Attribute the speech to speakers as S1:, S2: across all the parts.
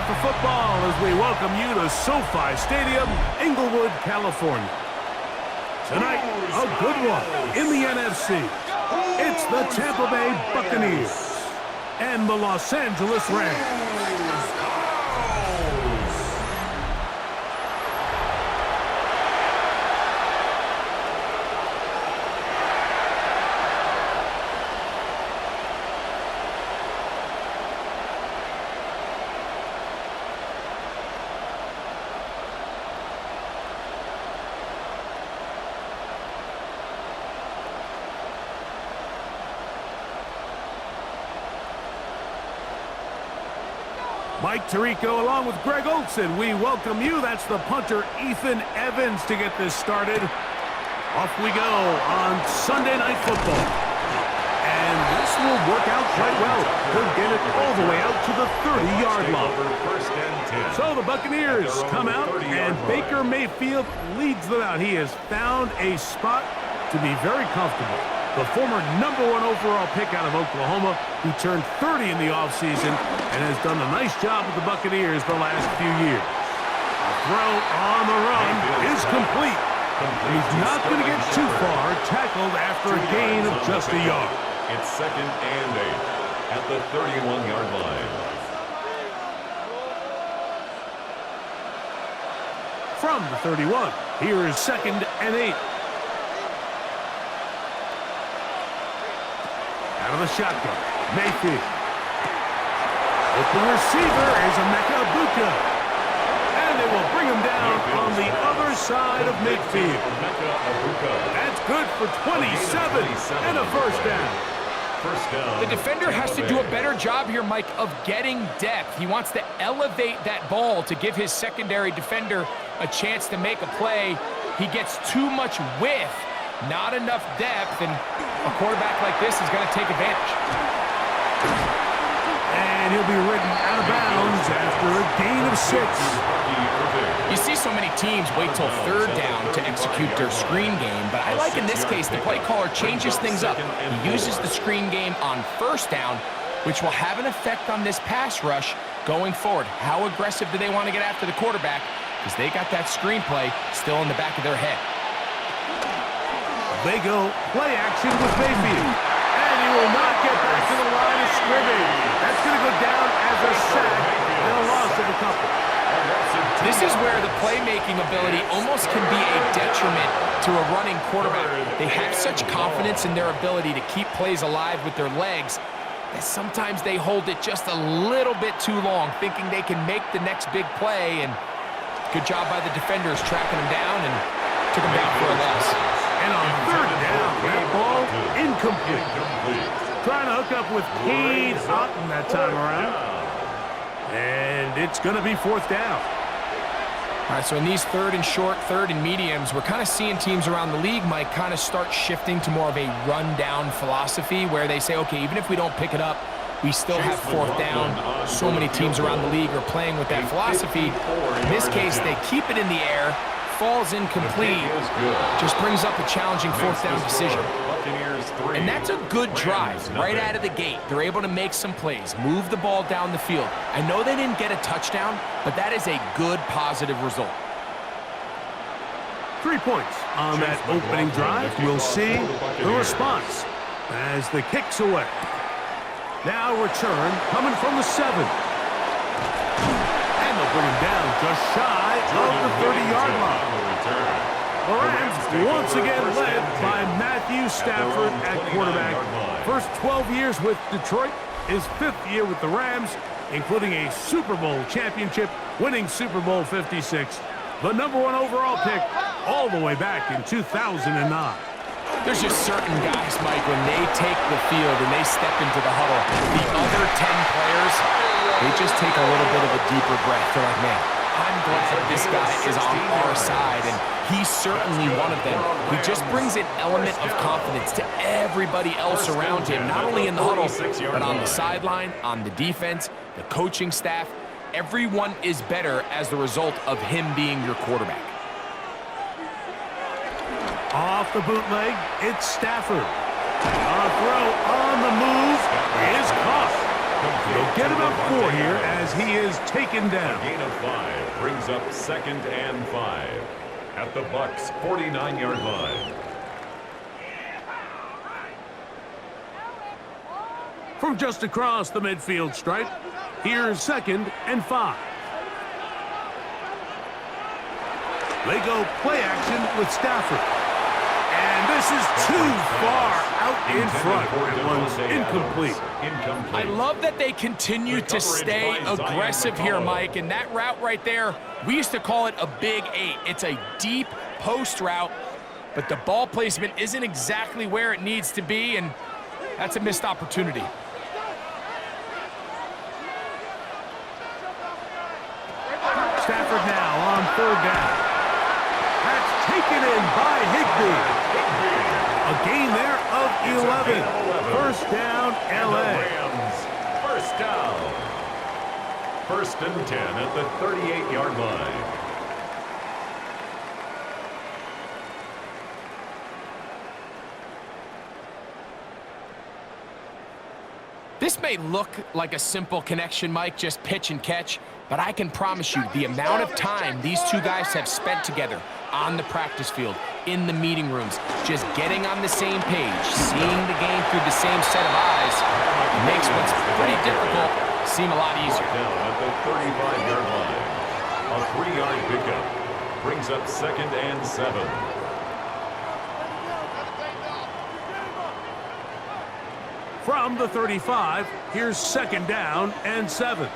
S1: for football as we welcome you to SoFi Stadium, Inglewood, California. Tonight, a good one in the NFC. It's the Tampa Bay Buccaneers and the Los Angeles Rams. Mike Tirico along with Greg Olson. We welcome you. That's the punter, Ethan Evans, to get this started. Off we go on Sunday Night Football. And this will work out quite well. Could get it all the way out to the 30-yard line. So the Buccaneers come out, and Baker Mayfield leads them out. He has found a spot to be very comfortable. The former #1 overall pick out of Oklahoma, who turned 30 in the offseason and has done a nice job with the Buccaneers the last few years. The throw on the run is complete. He's not going to get too far, tackled after a gain of just a yard.
S2: It's 2nd and 8 at the 31-yard line.
S1: From the 31, here is 2nd and 8. Out of the shotgun, Mayfield. Open receiver is Emeka Egbuka. And it will bring him down on the other side of midfield. That's good for 27 and a first down.
S3: The defender has to do a better job here, Mike, of getting depth. He wants to elevate that ball to give his secondary defender a chance to make a play. He gets too much width, not enough depth, and a quarterback like this is going to take advantage.
S1: And he'll be ridden out of bounds after a gain of 6.
S3: You see so many teams wait till 3rd down to execute their screen game, but I like in this case the play caller changes things up. He uses the screen game on 1st down, which will have an effect on this pass rush going forward. How aggressive do they want to get after the quarterback? Because they got that screen play still in the back of their head.
S1: They go play action with Mayfield. And he will not get back to the line of scrimmage. That's going to go down as a sack and a loss of a couple.
S3: This is where the playmaking ability almost can be a detriment to a running quarterback. They have such confidence in their ability to keep plays alive with their legs that sometimes they hold it just a little bit too long, thinking they can make the next big play. And good job by the defenders tracking him down and took him down for a loss.
S1: And on 3rd down, that ball incomplete. Trying to hook up with Cade Otton that time around. And it's going to be 4th down.
S3: All right, so in these 3rd and short, 3rd and mediums, we're kind of seeing teams around the league, Mike, kind of start shifting to more of a run-down philosophy where they say, okay, even if we don't pick it up, we still have 4th down. So many teams around the league are playing with that philosophy. In this case, they keep it in the air, falls incomplete, just brings up a challenging 4th down decision. And that's a good drive right out of the gate. They're able to make some plays, move the ball down the field. I know they didn't get a touchdown, but that is a good, positive result.
S1: 3 points on that opening drive. We'll see the response as the kick's away. Now return coming from the 7. And they'll bring him down just shy of the 30-yard line. The Rams once again led by Matthew Stafford at quarterback. First 12 years with Detroit, his 5th year with the Rams, including a Super Bowl championship, winning Super Bowl 56. The #1 overall pick all the way back in 2009.
S3: There's just certain guys, Mike, when they take the field and they step into the huddle, the other 10 players, they just take a little bit of a deeper breath. They're like, man, I'm glad this guy is on our side, and he's certainly one of them. He just brings an element of confidence to everybody else around him, not only in the huddle, but on the sideline, on the defense, the coaching staff. Everyone is better as the result of him being your quarterback.
S1: Off the bootleg, it's Stafford. A throw on the move is caught. They'll get about 4 here as he is taken down.
S2: A gain of 5 brings up 2nd and 5 at the Bucs' 49-yard line.
S1: From just across the midfield stripe, here's 2nd and 5. They go play action with Stafford. And this is too far out in front. That one's incomplete.
S3: I love that they continue to stay aggressive here, Mike. And that route right there, we used to call it a big 8. It's a deep post route, but the ball placement isn't exactly where it needs to be, and that's a missed opportunity.
S1: Stafford now on 3rd down. That's taken in by Higbee. A gain there of 11. 1st down, LA.
S2: Rams, 1st down. 1st and 10 at the 38-yard line.
S3: This may look like a simple connection, Mike, just pitch and catch, but I can promise you the amount of time these two guys have spent together on the practice field, in the meeting rooms, just getting on the same page, seeing the game through the same set of eyes, makes what's pretty difficult seem a lot easier.
S2: Down at the 35-yard line. A 3-yard pickup brings up 2nd and 7.
S1: From the 35, here's 2nd down and 7.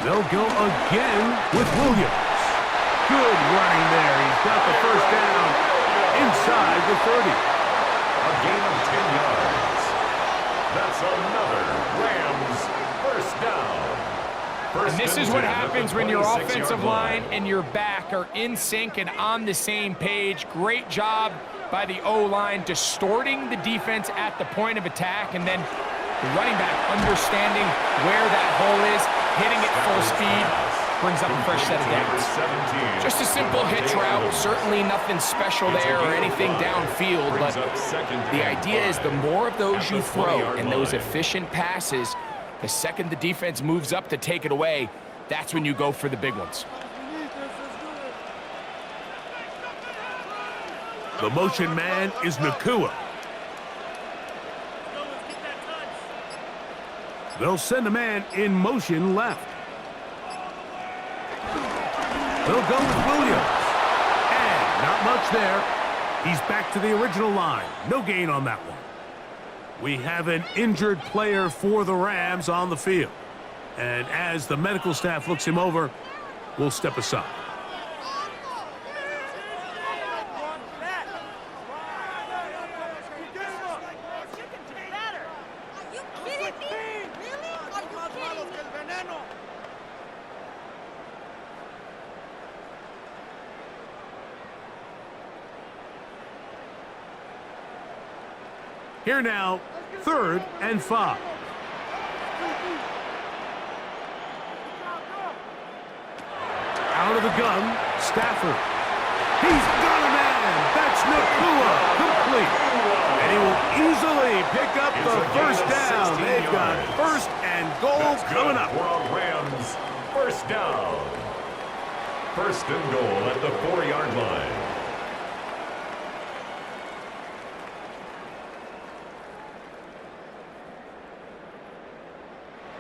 S1: They'll go again with Williams. Good running there. He's got the 1st down inside the 30.
S2: A gain of 10 yards. That's another Rams 1st down.
S3: And this is what happens when your offensive line and your back are in sync and on the same page. Great job by the O-line distorting the defense at the point of attack, and then the running back understanding where that hole is, hitting it full speed, brings up a fresh set of downs. Just a simple hitch route, certainly nothing special there or anything downfield, but the idea is the more of those you throw and those efficient passes, the second the defense moves up to take it away, that's when you go for the big ones.
S1: The motion man is Nakua. They'll send a man in motion left. They'll go with Williams. And not much there. He's back to the original line. No gain on that one. We have an injured player for the Rams on the field. And as the medical staff looks him over, we'll step aside. Here now, 3rd and 5. Out of the gun, Stafford. He's got a man. That's Nakua, complete. And he will easily pick up the 1st down. They've got 1st and goal coming up.
S2: For a Rams 1st down. 1st and goal at the 4-yard line.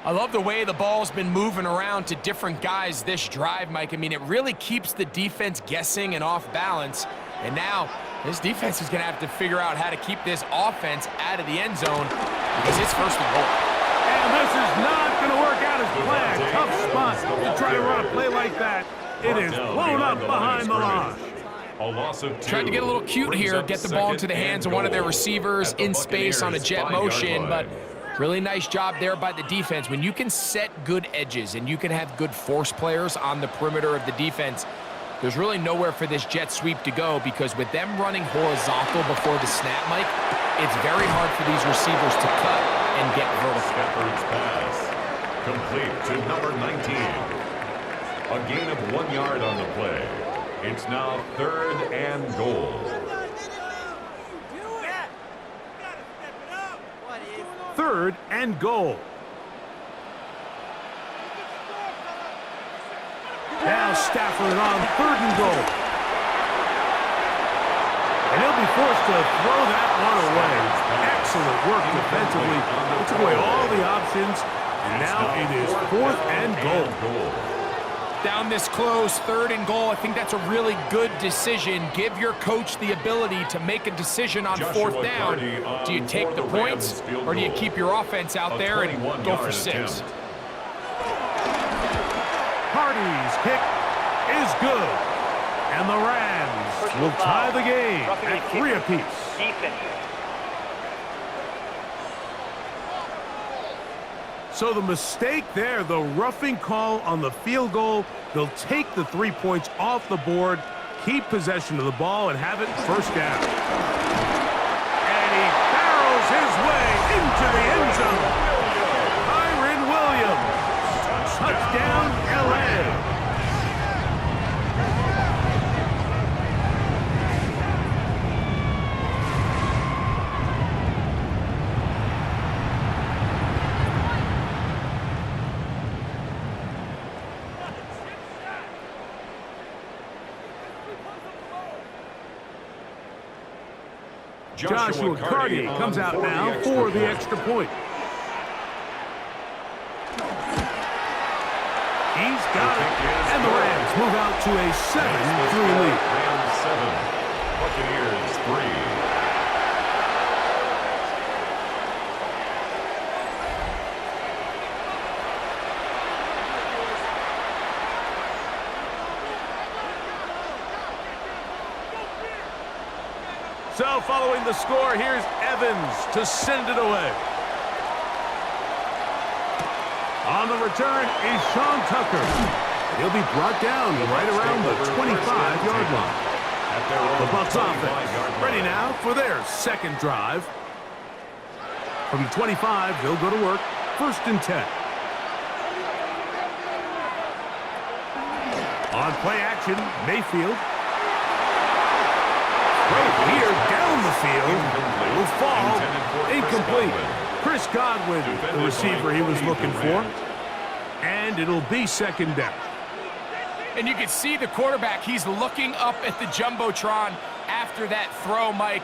S3: I love the way the ball's been moving around to different guys this drive, Mike. I mean, it really keeps the defense guessing and off balance. And now, this defense is going to have to figure out how to keep this offense out of the end zone because it's 1st and goal.
S1: And this is not going to work out as planned. Tough spot to try to run a play like that. It is blown up behind the line.
S2: A loss of 2.
S3: Tried to get a little cute here, get the ball into the hands of one of their receivers in space on a jet motion, but really nice job there by the defense. When you can set good edges and you can have good force players on the perimeter of the defense, there's really nowhere for this jet sweep to go because with them running horizontal before the snap, Mike, it's very hard for these receivers to cut and get vertical.
S2: Stafford's pass complete to number 19. A gain of 1 yard on the play. It's now 3rd and goal.
S1: 3rd and goal. Now Stafford on 3rd and goal. And he'll be forced to throw that one away. Excellent work defensively. He took away all the options, and now it is 4th and goal.
S3: Down this close, 3rd and goal. I think that's a really good decision. Give your coach the ability to make a decision on 4th down. Do you take the points, or do you keep your offense out there and go for 6?
S1: Hardy's kick is good. And the Rams will tie the game at 3 apiece. So the mistake there, the roughing call on the field goal, they'll take the 3 points off the board, keep possession of the ball, and have it 1st down. And he barrels his way into the end zone. Kyren Williams, touchdown LA. Joshua Carty comes out now for the extra point. He's got it. And the Rams move out to a 7-3 lead.
S2: Rams 7, Buccaneers 3.
S1: So following the score, here's Evans to send it away. On the return is Sean Tucker. He'll be brought down right around the 25-yard line. The Bucs offense ready now for their 2nd drive. From the 25, they'll go to work. 1st and 10. On play action, Mayfield. Right here, down the field, will fall, incomplete. Chris Godwin, the receiver he was looking for, and it'll be 2nd down.
S3: And you can see the quarterback, he's looking up at the Jumbotron after that throw, Mike.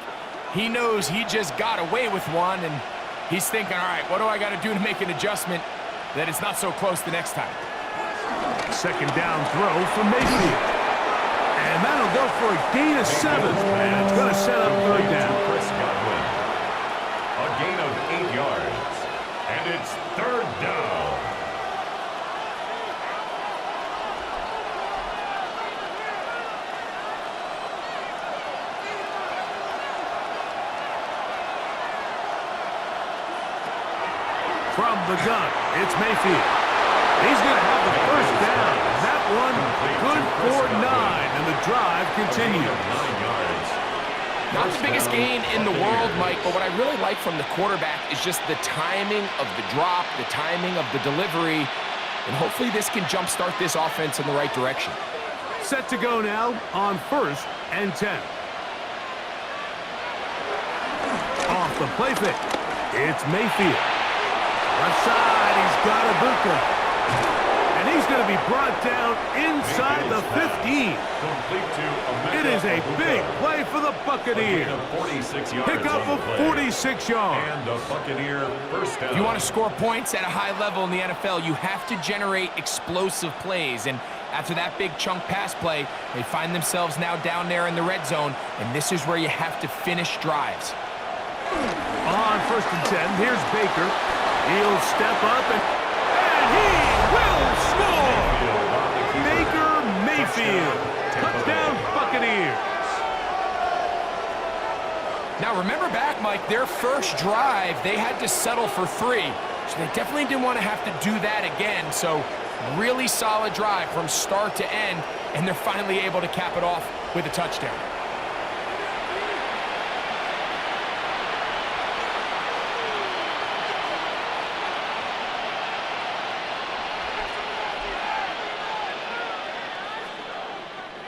S3: He knows he just got away with one, and he's thinking, all right, what do I got to do to make an adjustment that it's not so close the next time?
S1: 2nd down throw from Mayfield. And that'll go for a gain of 7. And it's going to set up 3rd down.
S2: Chris Godwin. A gain of 8 yards. And it's 3rd down.
S1: From the gun, it's Mayfield. He's going to have the 1st down. That one good for 9, and the drive continues.
S2: 9 yards.
S3: Not the biggest gain in the world, Mike, but what I really like from the quarterback is just the timing of the drop, the timing of the delivery, and hopefully this can jumpstart this offense in the right direction.
S1: Set to go now on 1st and 10. Off the play fake, it's Mayfield. Left side, he's got Ibuka. And he's going to be brought down inside the 15. It is a big play for the Buccaneers. Pick up of 46 yards.
S2: And a Buccaneer 1st down.
S3: If you want to score points at a high level in the NFL, you have to generate explosive plays. And after that big chunk pass play, they find themselves now down there in the red zone. And this is where you have to finish drives.
S1: On 1st and 10, here's Baker. He'll step up and he will score! Baker Mayfield. Touchdown Buccaneers.
S3: Now remember back, Mike, their first drive, they had to settle for 3. So they definitely didn't want to have to do that again. So really solid drive from start to end, and they're finally able to cap it off with a touchdown.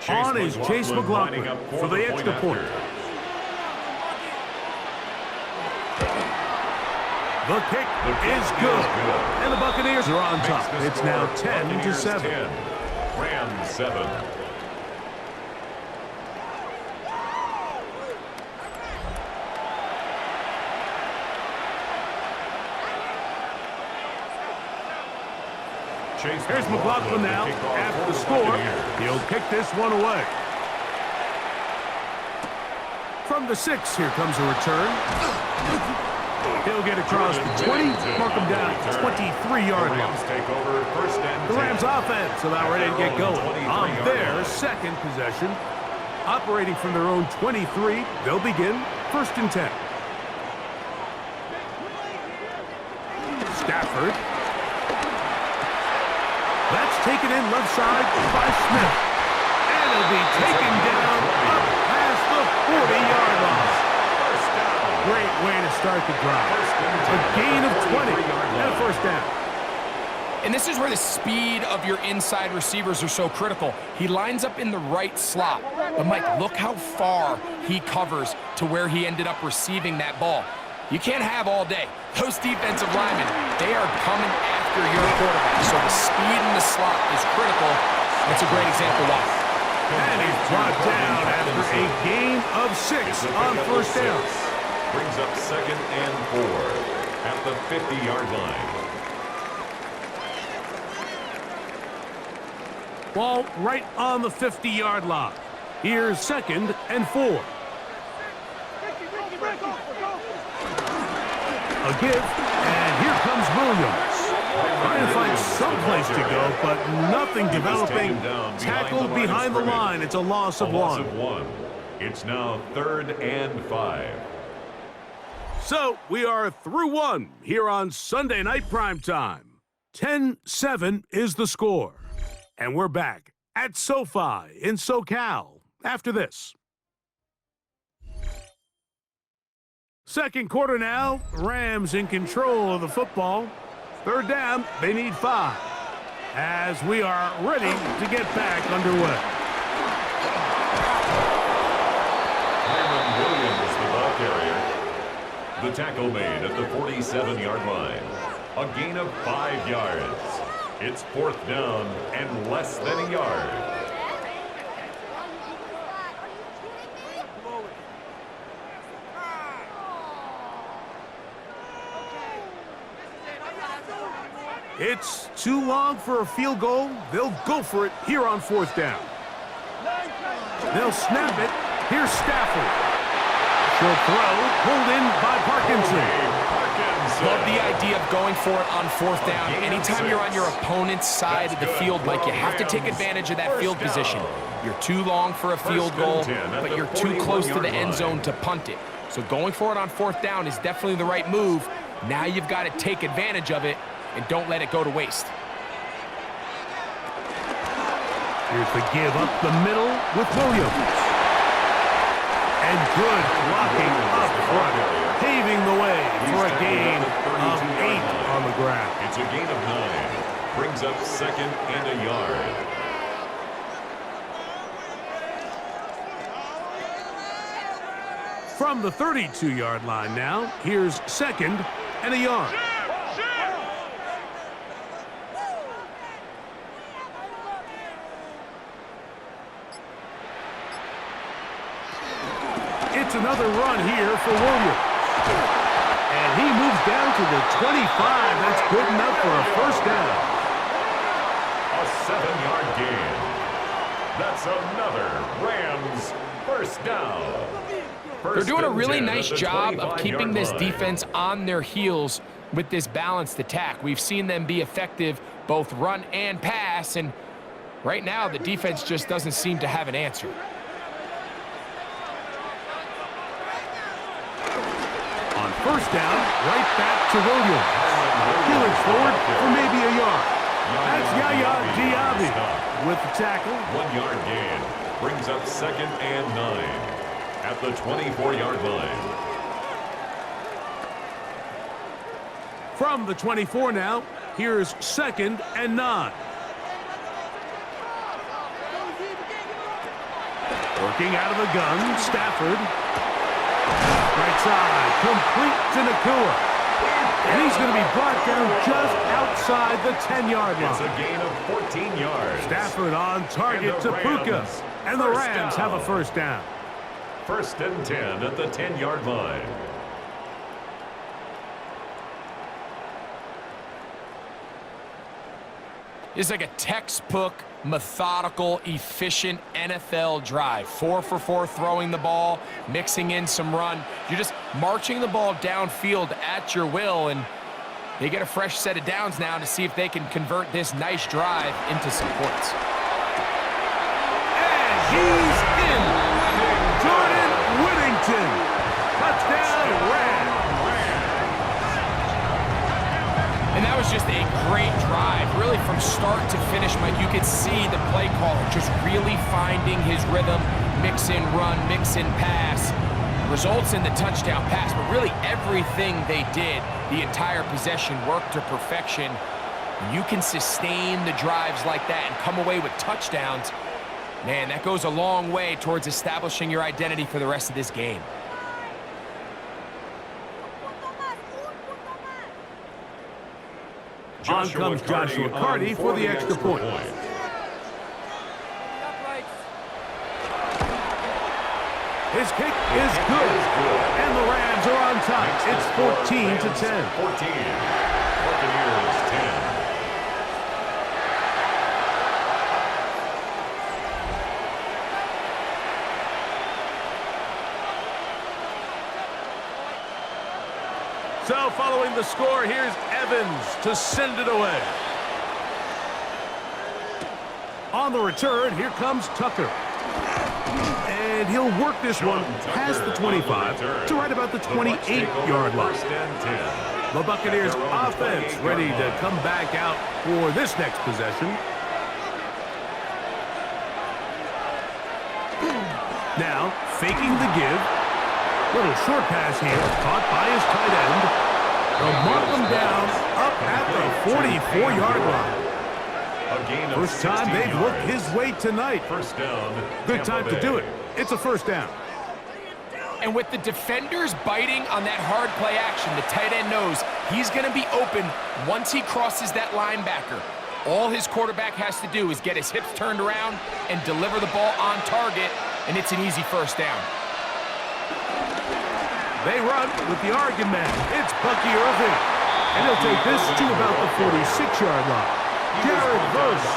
S1: On is Chase McLaughlin for the extra point. The kick is good. And the Buccaneers are on top. It's now 10-7.
S2: 10, Rams 7.
S1: Here's McLaughlin now. After the score, he'll kick this one away. From the 6, here comes a return. He'll get across the 20, mark him down at the 23-yard line. The Rams offense about ready to get going on their second possession. Operating from their own 23, they'll begin 1st and 10. Stafford. That's taken in left side by Smith. And it'll be taken down up past the 40-yard line. Great way to start the drive. A gain of 20 and a 1st down.
S3: And this is where the speed of your inside receivers are so critical. He lines up in the right slot. But, Mike, look how far he covers to where he ended up receiving that ball. You can't have all day. Those defensive linemen, they are coming after your quarterback. So the speed in the slot is critical. That's a great example why.
S1: And he's brought down after a gain of 6 on 1st down.
S2: Brings up 2nd and 4 at the 50-yard line.
S1: Ball right on the 50-yard line. Here's 2nd and 4. A give, and here comes Williams. Trying to find some place to go, but nothing developing. Tackled behind the line. It's a loss of 1.
S2: It's now 3rd and 5.
S1: So we are through 1 here on Sunday Night Primetime. 10-7 is the score. And we're back at SoFi in SoCal after this. Second quarter now. Rams in control of the football. 3rd down, they need 5. As we are ready to get back underway.
S2: Williams, the ball carrier. The tackle made at the 47-yard line. A gain of 5 yards. It's 4th down and less than a yard.
S1: It's too long for a field goal. They'll go for it here on 4th down. They'll snap it. Here's Stafford. Short throw, pulled in by Parkinson.
S3: Love the idea of going for it on 4th down. Anytime you're on your opponent's side of the field, Mike, you have to take advantage of that field position. You're too long for a field goal, but you're too close to the end zone to punt it. So going for it on 4th down is definitely the right move. Now you've got to take advantage of it and don't let it go to waste.
S1: Here's the give up the middle with Williams. And good blocking up front, paving the way for a gain of 8 on the ground.
S2: It's a gain of 9. Brings up 2nd and a yard.
S1: From the 32-yard line now, here's 2nd and a yard. It's another run here for Williams. And he moves down to the 25. That's good enough for a 1st down.
S2: A 7-yard gain. That's another Rams 1st down.
S3: They're doing a really nice job of keeping this defense on their heels with this balanced attack. We've seen them be effective both run and pass, and right now the defense just doesn't seem to have an answer.
S1: On 1st down, right back to Williams. He looks forward for maybe a yard. That's Yaya Diaby with the tackle.
S2: 1-yard gain. Brings up 2nd and 9 at the 24-yard line.
S1: From the 24 now, here's 2nd and 9. Working out of the gun, Stafford. Right side, complete to Nakua. And he's going to be brought down just outside the 10-yard line.
S2: It's a gain of 14 yards.
S1: Stafford on target to Puka. And the Rams have a first down.
S2: 1st and 10 at the 10-yard line.
S3: It's like a textbook, methodical, efficient NFL drive. 4 for 4 throwing the ball, mixing in some run. You're just marching the ball downfield at your will, and they get a fresh set of downs now to see if they can convert this nice drive into some points.
S1: And he's in. Jordan Whittington. Touchdown, Rams.
S3: And that was just a great drive. Really from start to finish, Mike, you could see the play caller just really finding his rhythm, mix in run, mix in pass. Results in the touchdown pass, but really everything they did, the entire possession worked to perfection. When you can sustain the drives like that and come away with touchdowns, man, that goes a long way towards establishing your identity for the rest of this game.
S1: On comes Joshua Carty for the extra point. His kick is good. And the Rams are on top. It's 14-10.
S2: 14. Buccaneers 10.
S1: So following the score, here's Evans to send it away. On the return, here comes Tucker. And he'll work this one past the 25 to right about the 28-yard line. The Buccaneers offense ready to come back out for this next possession. Now, faking the give. Little short pass here, caught by his tight end. They'll mark him down up at the 44-yard line. First time they've looked his way tonight.
S2: First down.
S1: Good time to do it. It's a first down.
S3: And with the defenders biting on that hard play action, the tight end knows he's going to be open once he crosses that linebacker. All his quarterback has to do is get his hips turned around and deliver the ball on target, and it's an easy first down.
S1: They run with the Oregon man. It's Bucky Irving. And he'll take this to about the 46-yard line. Jared Verse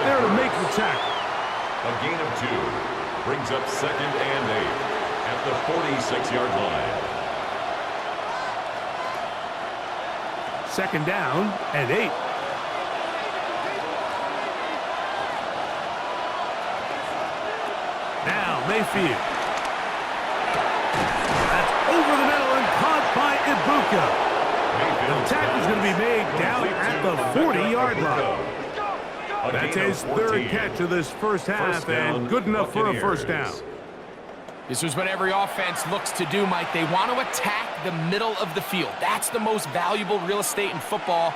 S1: there to make the tackle.
S2: A gain of 2 brings up 2nd and 8 at the 46-yard line.
S1: 2nd down and 8. Now Mayfield. Over the middle and caught by Ibuka. The tackle's going to be made down at the 40-yard line. That's his 3rd catch of this first half, and good enough for a first down.
S3: This is what every offense looks to do, Mike. They want to attack the middle of the field. That's the most valuable real estate in football.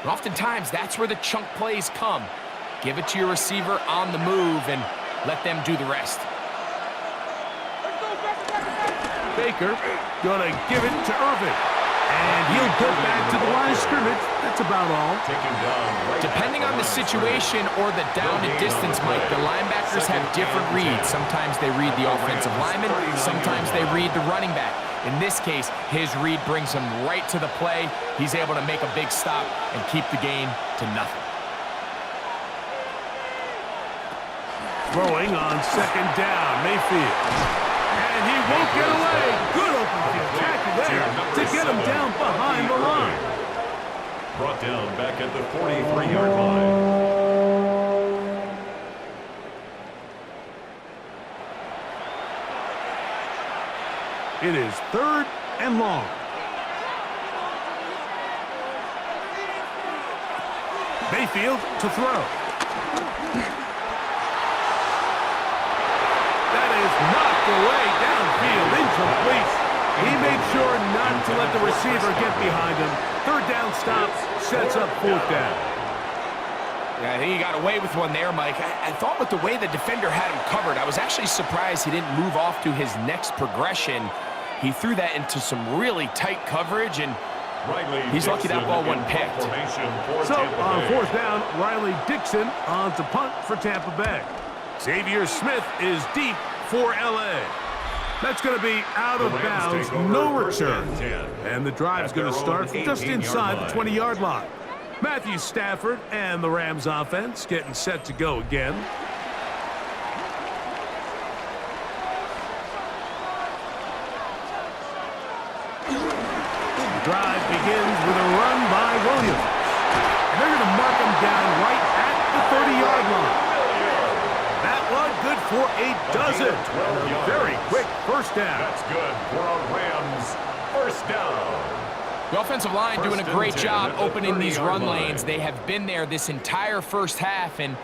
S3: And oftentimes, that's where the chunk plays come. Give it to your receiver on the move and let them do the rest.
S1: Baker gonna give it to Irvin. And he'll get back to the line of scrimmage. That's about all.
S3: Depending on the situation or the down and distance, Mike, the linebackers have different reads. Sometimes they read the offensive lineman. Sometimes they read the running back. In this case, his read brings him right to the play. He's able to make a big stop and keep the gain to nothing.
S1: Throwing on 2nd down, Mayfield. And he won't get away. Good open field tackle there to get him down behind the line.
S2: Brought down back at the 43-yard line.
S1: It is 3rd and long. Mayfield to throw. That is knocked away downfield, incomplete. He made sure not to let the receiver get behind him. 3rd down stop sets up 4th down.
S3: Yeah, I think he got away with one there, Mike. I thought with the way the defender had him covered, I was actually surprised he didn't move off to his next progression. He threw that into some really tight coverage, and He's lucky that ball wasn't picked.
S1: So on fourth down, Riley Dixon on to punt for Tampa Bay. Xavier Smith is deep for L.A. That's going to be out of bounds, no return. And the drive's going to start just inside the 20-yard line. Matthew Stafford and the Rams offense getting set to go again. The drive begins with a run by Williams. And they're going to mark him down right at the 30-yard line. That one good for a dozen. A very quick first down.
S2: That's good for a Rams first down.
S3: The offensive line doing a great job opening these run lanes. They have been there this entire first half, and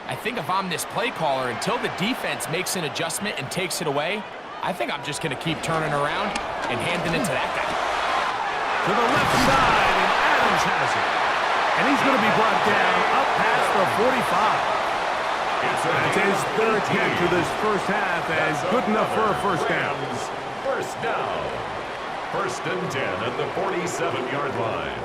S3: I think if I'm this play caller, until the defense makes an adjustment and takes it away, I think I'm just going to keep turning around and handing it to that guy.
S1: To the left side, and Adams has it. And he's going to be brought down up past the 45. That's his third catch of this first half, and good enough for a first down.
S2: First down. First and 10 at the 47-yard line.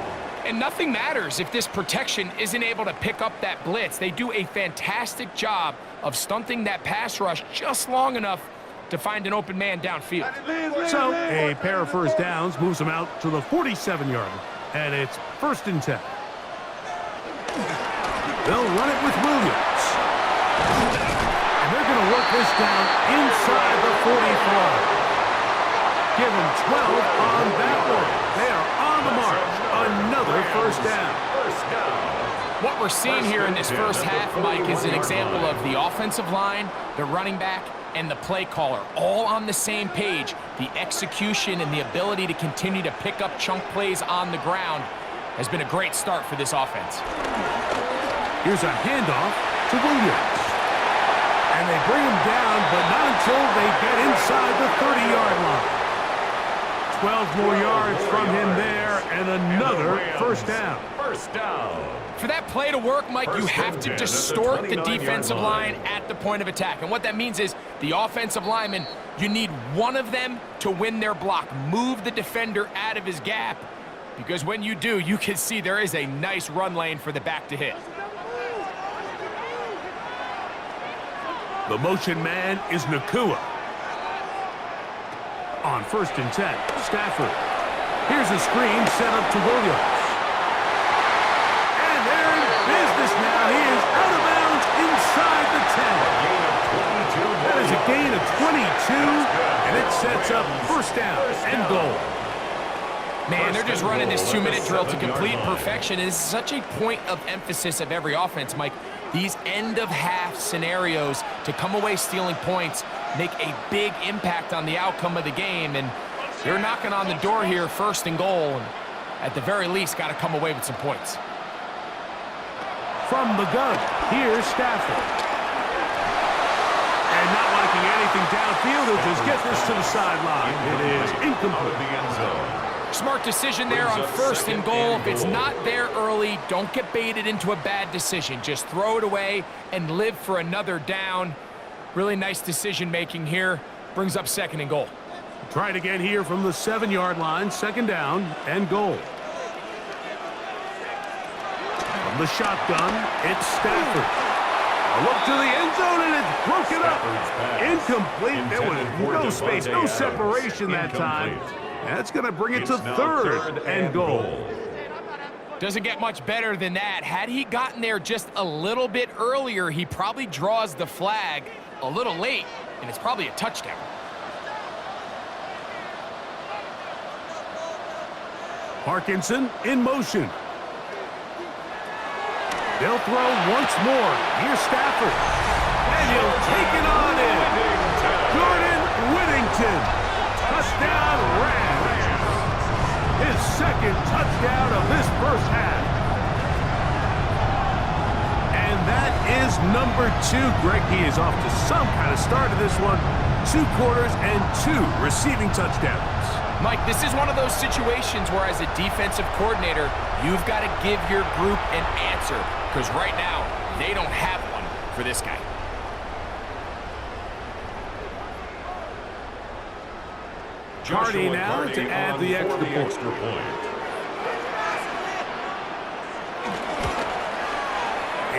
S3: And nothing matters if this protection isn't able to pick up that blitz. They do a fantastic job of stunting that pass rush just long enough to find an open man downfield.
S1: So a pair of first downs moves them out to the 47-yard line, and it's first and 10. They'll run it with Williams. And they're going to work this down inside the 45. Give them 12 on that one. They are on the march. Another first down.
S3: What we're seeing here in this first half, Mike, is an example of the offensive line, the running back, and the play caller all on the same page. The execution and the ability to continue to pick up chunk plays on the ground has been a great start for this offense.
S1: Here's a handoff to Williams. And they bring him down, but not until they get inside the 30-yard line. 12 more yards from him there, and another first down.
S2: First down.
S3: For that play to work, Mike, you have to distort the defensive line at the point of attack. And what that means is the offensive lineman, you need one of them to win their block. Move the defender out of his gap, because when you do, you can see there is a nice run lane for the back to hit.
S1: The motion man is Nakua. On first and 10, Stafford. Here's a screen set up to Williams. And they're in business now. He is out of bounds inside the 10. That is a gain of 22, and it sets up first down and goal.
S3: Man, they're just running this 2-minute drill to complete perfection. It is such a point of emphasis of every offense, Mike. These end-of-half scenarios to come away stealing points make a big impact on the outcome of the game, and they're knocking on the door here, first and goal, and at the very least got to come away with some points.
S1: From the gun, here's Stafford. And not liking anything downfield, he'll just get this to the sideline. It is incomplete.
S3: Smart decision there on first and goal. If it's not there early, don't get baited into a bad decision. Just throw it away and live for another down. Really nice decision-making here. Brings up second and goal.
S1: Try it again here from the 7-yard line. Second down and goal. From the shotgun, it's Stafford. A look to the end zone, and it's broken up. Incomplete. There was no space, no separation that time. That's going to bring it to third and goal.
S3: Doesn't get much better than that. Had he gotten there just a little bit earlier, he probably draws the flag a little late, and it's probably a touchdown.
S1: Parkinson in motion. They'll throw once more. Here's Stafford. And he'll take it on in. Jordan Whittington. Touchdown Rams. His second touchdown of this first half. And that is number 2. Greg, he is off to some kind of start of this one. 2 quarters and 2 receiving touchdowns.
S3: Mike, this is one of those situations where as a defensive coordinator, you've got to give your group an answer, because right now, they don't have one for this guy.
S1: Cardi now to add the extra point.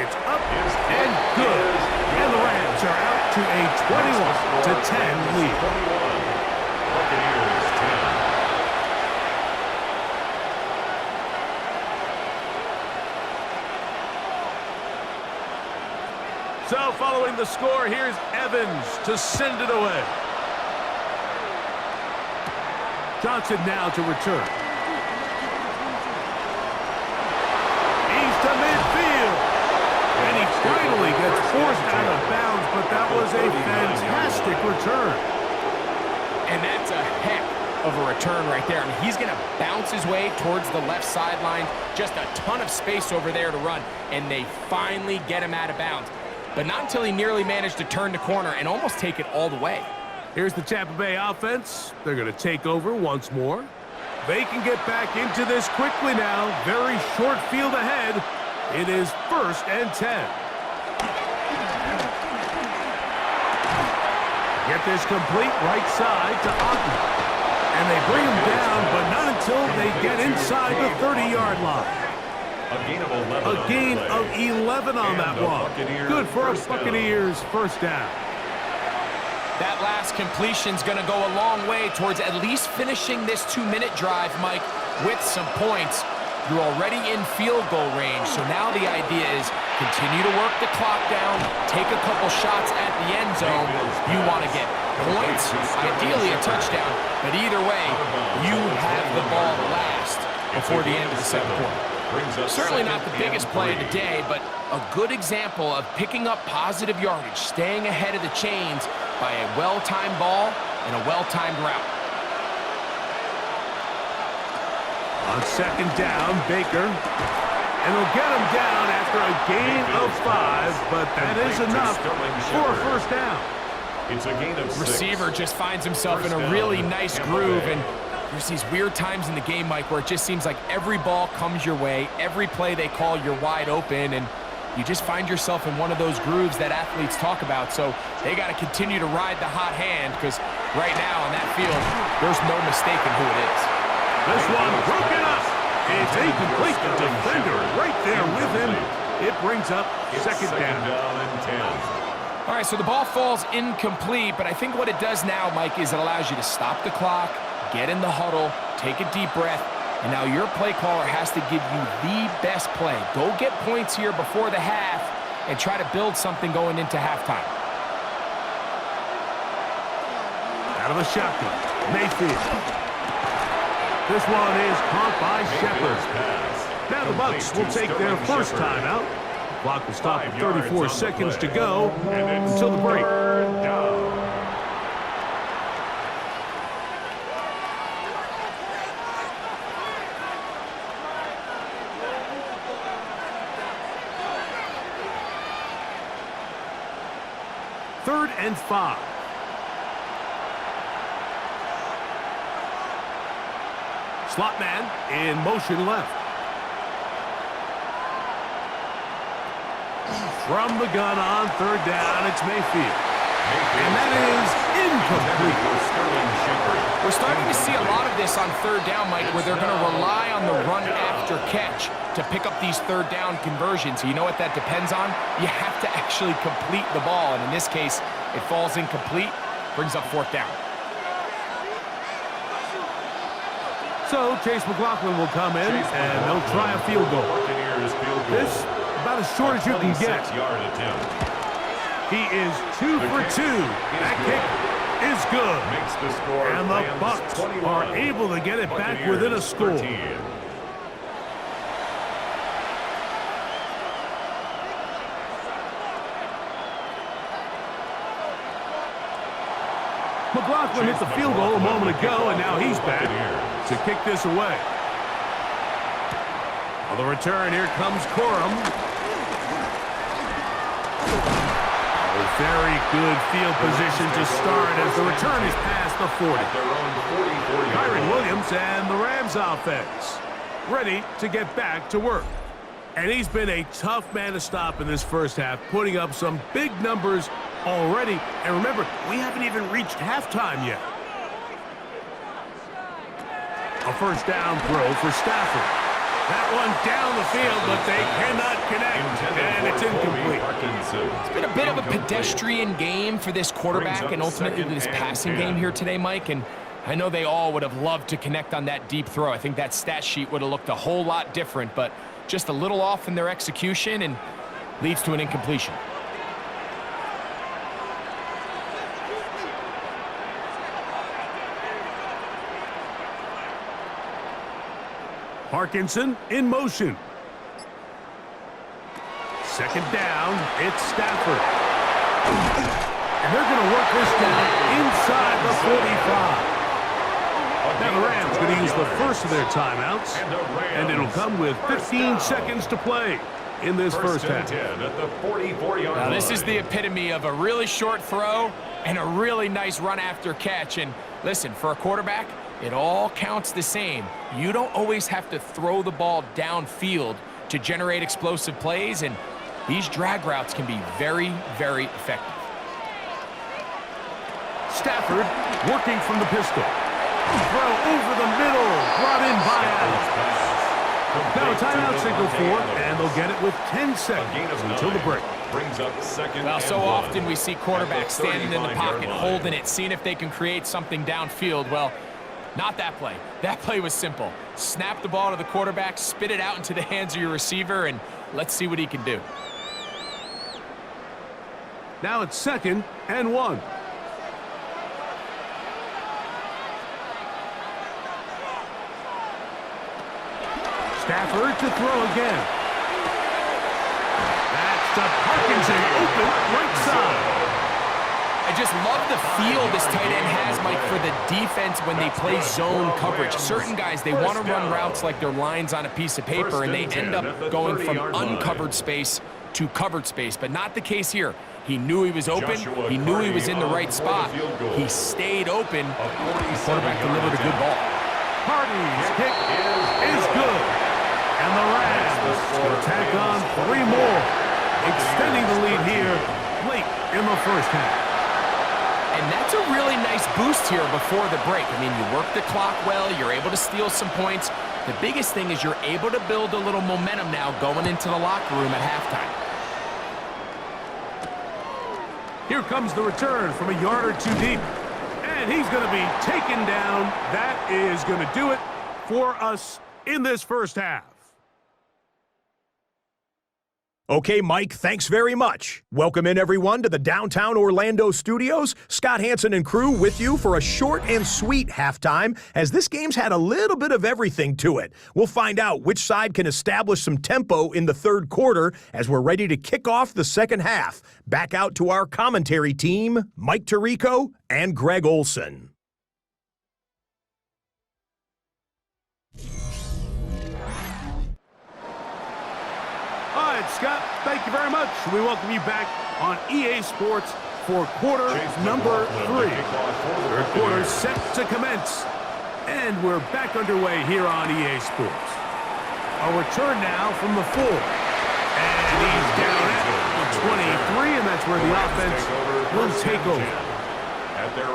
S1: It's up and good. And the Rams are out to a 21-10 lead.
S2: 21. Buccaneers 10.
S1: So following the score, here's Evans to send it away. Johnson now to return. He's to midfield. And he finally gets forced out of bounds, but that was a fantastic return.
S3: And that's a heck of a return right there. I mean, he's going to bounce his way towards the left sideline. Just a ton of space over there to run. And they finally get him out of bounds. But not until he nearly managed to turn the corner and almost take it all the way.
S1: Here's the Tampa Bay offense. They're going to take over once more. They can get back into this quickly now. Very short field ahead. It is 1st and 10. Get this complete right side to Otten. And they bring him down, but not until they get inside the 30-yard line.
S2: A gain of 11.
S1: A gain of 11 on that one. Good for a Buccaneers first down.
S3: That last completion's going to go a long way towards at least finishing this 2-minute drive, Mike, with some points. You're already in field goal range, so now the idea is continue to work the clock down, take a couple shots at the end zone. You want to get points, ideally a touchdown, but either way, you have the ball last before the end of the second quarter. Certainly not the biggest play of the day, but a good example of picking up positive yardage, staying ahead of the chains by a well-timed ball and a well-timed route.
S1: On second down, Baker. And they'll get him down after a gain of 5, but that is enough for a first down.
S2: It's a gain of 6.
S3: Receiver just finds himself in a really nice groove, and there's these weird times in the game, Mike, where it just seems like every ball comes your way, every play they call, you're wide open, and you just find yourself in one of those grooves that athletes talk about. So they got to continue to ride the hot hand, because right now on that field, there's no mistaking who it is.
S1: This one broken up. It's incomplete. The defender right there with him. It brings up second down
S2: and 10.
S3: All right, so the ball falls incomplete, but I think what it does now, Mike, is it allows you to stop the clock, get in the huddle, take a deep breath, and now your play caller has to give you the best play. Go get points here before the half and try to build something going into halftime.
S1: Out of the shotgun, Mayfield. This one is caught by Shepard. Now the Bucs will take their first timeout. Clock will stop at 34 seconds to go until the break. Third and 5. Slot man in motion left. From the gun on third down, it's Mayfield. And that is incomplete.
S3: We're starting to see a lot of this on third down, Mike, where they're going to rely on the run after catch to pick up these third down conversions. So you know what that depends on? You have to actually complete the ball. And in this case, it falls incomplete, brings up fourth down.
S1: So Chase McLaughlin will come in, and they'll try a field goal. This about as short as you can get. He is 2 for 2. That kick is good. And the Bucs are able to get it back within a score. McLaughlin hit the field goal a moment ago, and now he's back to kick this away. On the return, here comes Corum. Very good field position to start as the return is past the 40. Kyron Williams and the Rams offense ready to get back to work. And he's been a tough man to stop in this first half, putting up some big numbers already. And remember, we haven't even reached halftime yet. A first down throw for Stafford. That one down the field, but they cannot connect. And It's incomplete.
S3: It's been a bit of a pedestrian game for this quarterback and ultimately this passing game here today, Mike. And I know they all would have loved to connect on that deep throw. I think that stat sheet would have looked a whole lot different, but just a little off in their execution and leads to an incompletion.
S1: Parkinson in motion. Second down, it's Stafford. And they're going to work this down inside the 45. Now the Rams going to use the first of their timeouts, and it'll come with 15 seconds to play in this first half.
S3: Now this is the epitome of a really short throw and a really nice run after catch. And listen, for a quarterback, it all counts the same. You don't always have to throw the ball downfield to generate explosive plays, and these drag routes can be very, very effective.
S1: Stafford working from the pistol. Throw over the middle, brought in by Adams. Now a timeout signal for, and they'll get it with 10 seconds until the break.
S2: Brings up second.
S3: Well, so often we see quarterbacks standing in the pocket, holding it, seeing if they can create something downfield. Well, not that play. That play was simple. Snap the ball to the quarterback, spit it out into the hands of your receiver, and let's see what he can do.
S1: Now it's 2nd and 1. Stafford to throw again. That's to Parkinson, open right side.
S3: I just love the feel this tight end has, Mike, for the defense when they play zone coverage. Certain guys, they want to run routes like they're lines on a piece of paper, and they end up going from uncovered space to covered space, but not the case here. He knew he was open. He knew he was in the right spot. He stayed open. The quarterback delivered a good ball.
S1: Hardy's kick is good. And the Rams will tack on 3 more, extending the lead here late in the first half.
S3: And that's a really nice boost here before the break. I mean, you work the clock well. You're able to steal some points. The biggest thing is you're able to build a little momentum now going into the locker room at halftime.
S1: Here comes the return from a yard or 2 deep. And he's going to be taken down. That is going to do it for us in this first half.
S4: Okay, Mike, thanks very much. Welcome in, everyone, to the downtown Orlando studios. Scott Hansen and crew with you for a short and sweet halftime, as this game's had a little bit of everything to it. We'll find out which side can establish some tempo in the third quarter as we're ready to kick off the second half. Back out to our commentary team, Mike Tirico and Greg Olson.
S1: All right, Scott, thank you very much. We welcome you back on EA Sports for quarter number 3. Third quarter set to commence, and we're back underway here on EA Sports. A return now from the 4. And he's down at the 23, and that's where the offense will take over.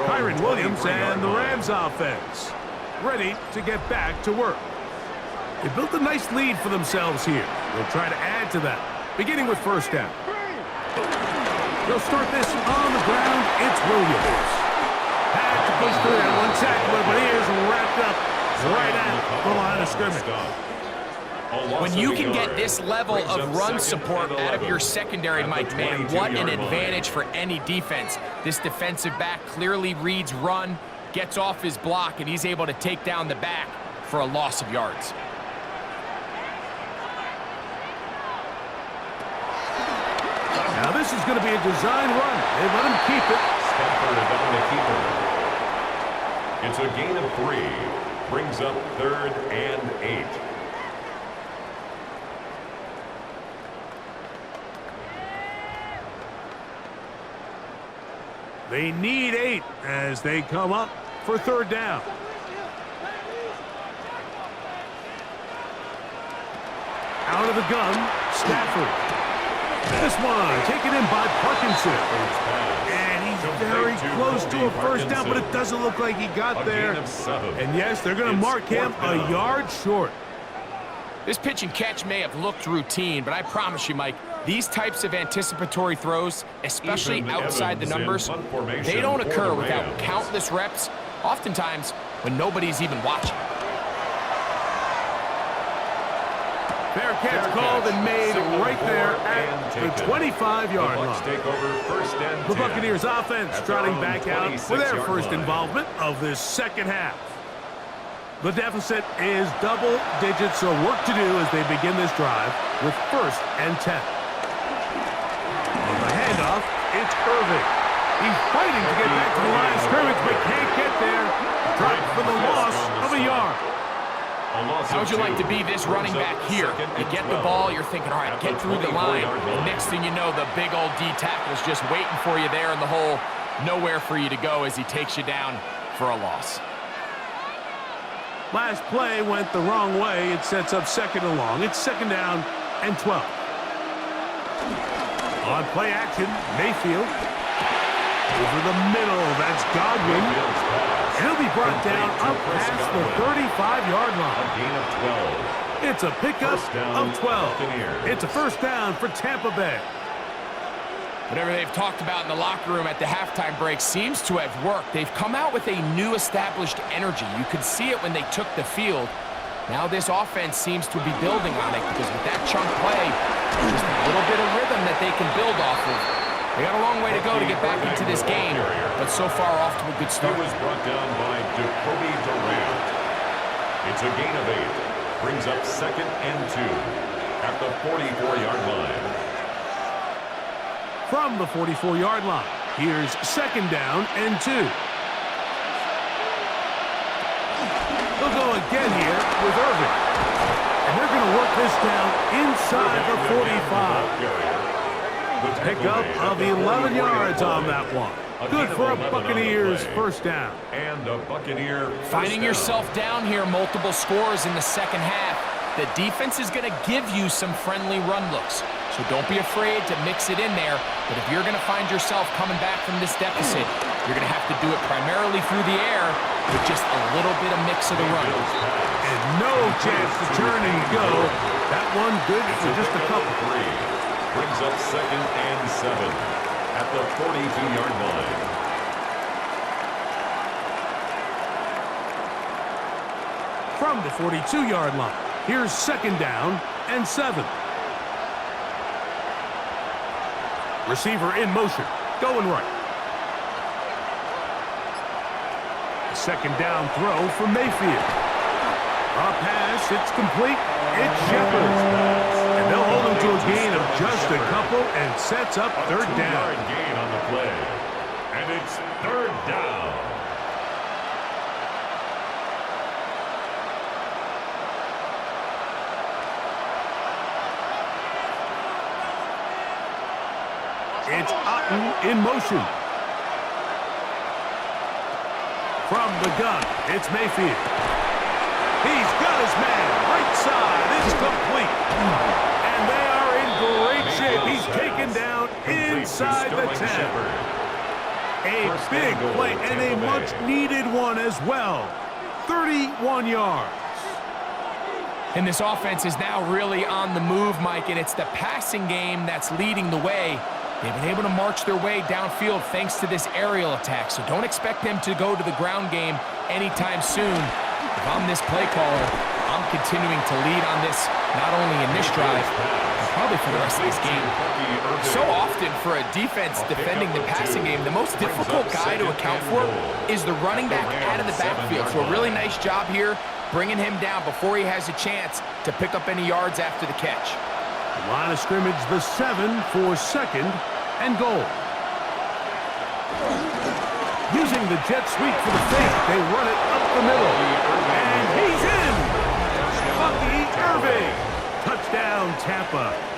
S1: Kyron Williams and the Rams offense ready to get back to work. They built a nice lead for themselves here. They'll try to add to that, beginning with first down. They'll start this on the ground. It's Williams. Had to push through that one tackler, but he is wrapped up right at the line of scrimmage.
S3: When you can get this level of run support out of your secondary, Mike, man, what an advantage for any defense. This defensive back clearly reads run, gets off his block, and he's able to take down the back for a loss of yards.
S1: Now this is going to be a design run. They let him keep it.
S2: Stafford on the keeper. It's a gain of 3. Brings up 3rd and 8.
S1: They need 8 as they come up for third down. Out of the gun, Stafford. This one taken in by Parkinson. And he's very close to a first down, but it doesn't look like he got there. And yes, they're going to mark him a yard short.
S3: This pitch and catch may have looked routine, but I promise you, Mike, these types of anticipatory throws, especially
S2: Ethan
S3: outside the
S2: Evans in
S3: numbers,
S2: punt formation
S3: they don't
S2: for
S3: occur
S2: the
S3: without
S2: Rams.
S3: countless reps, oftentimes when nobody's even watching.
S1: Fair catch called and made right there at the 25-yard line.
S2: Take over first and
S1: The
S2: 10.
S1: Buccaneers offense
S2: At
S1: trotting
S2: their own
S1: back out for their
S2: 26-yard
S1: first
S2: line.
S1: involvement of this second half. The deficit is double digits, so work to do as they begin this drive with first and 10. On the handoff, it's Irving. He's fighting to get back to the line of scrimmage, but can't get there. Dropped for the loss of a yard.
S3: How would you like to be this running back here? You get the ball, you're thinking, all right, get through the line. And next thing you know, the big old D tackle's just waiting for you there in the hole. Nowhere for you to go as he takes you down for a loss.
S1: Last play went the wrong way. It sets up second and long. It's second down and 12. On play action, Mayfield. Over the middle, that's Godwin. He'll be brought down up past the 35-yard line.
S2: A gain of 12.
S1: It's a pickup
S2: First down,
S1: of 12.
S2: Buccaneers.
S1: It's a first down for Tampa Bay.
S3: Whatever they've talked about in the locker room at the halftime break seems to have worked. They've come out with a new established energy. You could see it when they took the field. Now this offense seems to be building on it because with that chunk play, just a little bit of rhythm that they can build off of. They got a long way to go to get back into this game, but so far off to a good start.
S2: He was brought down by Jacoby Durant. It's a gain of 8. Brings up second and 2 at the 44-yard line.
S1: From the 44-yard line, here's second down and 2. They'll go again here with Irving. And they're going to work this down inside the 45. Pickup of 11 yards on that one. Good for a Buccaneers first down.
S2: And a Buccaneer
S3: Finding yourself down here, multiple scores in the second half. The defense is going to give you some friendly run looks. So don't be afraid to mix it in there. But if you're going to find yourself coming back from this deficit, you're going to have to do it primarily through the air with just a little bit of mix of the run.
S1: And no chance to turn and go. That one good for just a couple.
S2: Brings up second and 7 at the 42-yard line.
S1: From the 42-yard line, here's second down and 7. Receiver in motion, going right. Second down throw for Mayfield. A pass, it's complete. It's Shepard. And they'll hold him to a gain of just a couple and sets up third down.
S2: 2-yard gain on the play. And it's third down.
S1: It's Otten in motion. From the gun, it's Mayfield. He's got his man, right side, it's complete. And they are in great shape. He's taken down inside the 10. A big play and a much-needed one as well. 31 yards.
S3: And this offense is now really on the move, Mike, and it's the passing game that's leading the way. They've been able to march their way downfield thanks to this aerial attack, so don't expect them to go to the ground game anytime soon. If I'm this play caller, I'm continuing to lead on this, not only in this drive, but probably for the rest of this game. So often for a defense defending the passing game, the most difficult guy to account for is the running back out of the backfield. So a really nice job here, bringing him down before he has a chance to pick up any yards after the catch.
S1: The line of scrimmage, the 7 for second and goal. Using the jet sweep for the fake, they run it up the middle. And he's in! Bucky Irving! Touchdown, Tampa.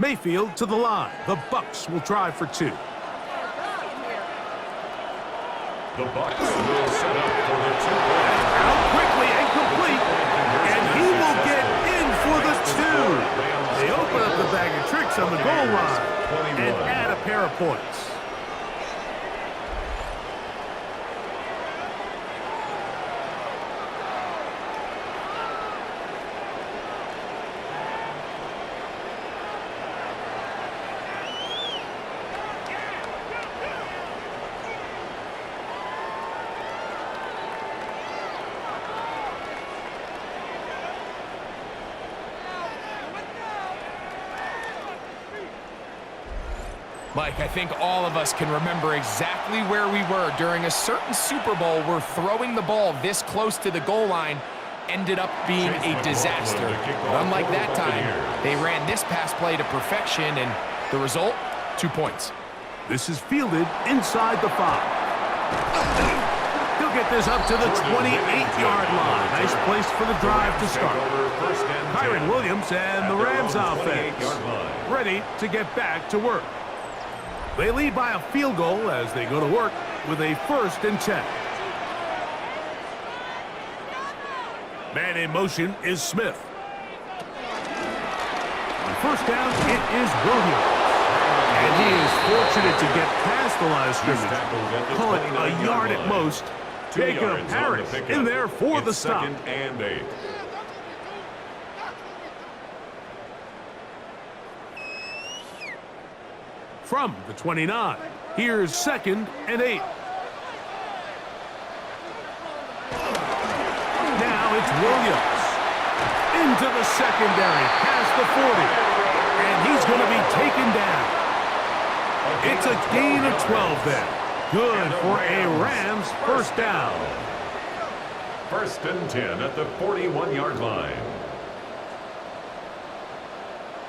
S1: Mayfield to the line. The Bucs will try for 2.
S2: The Bucs will set up for the 2-point.
S1: Out quickly and complete. And he will get in for the 2. They open up the bag of tricks on the goal line and add a pair of points.
S3: Mike, I think all of us can remember exactly where we were during a certain Super Bowl where throwing the ball this close to the goal line ended up being a disaster. But unlike that time, they ran this pass play to perfection, and the result, 2 points.
S1: This is fielded inside the 5. He'll get this up to the 28-yard line. Nice place for the drive to start. Kyron Williams and the Rams offense ready to get back to work. They lead by a field goal as they go to work with a 1st and 10. Man in motion is Smith. On 1st down, it is Williams. And he is fortunate to get past the line of scrimmage. Call it a yard at most. Jacob Harris in there for the stop.
S2: 2nd and 8.
S1: From the 29, here's 2nd and 8. Now it's Williams. Into the secondary, past the 40. And he's going to be taken down. It's a gain of 12 there. Good for a Rams 1st down.
S2: 1st and 10 at the 41-yard line.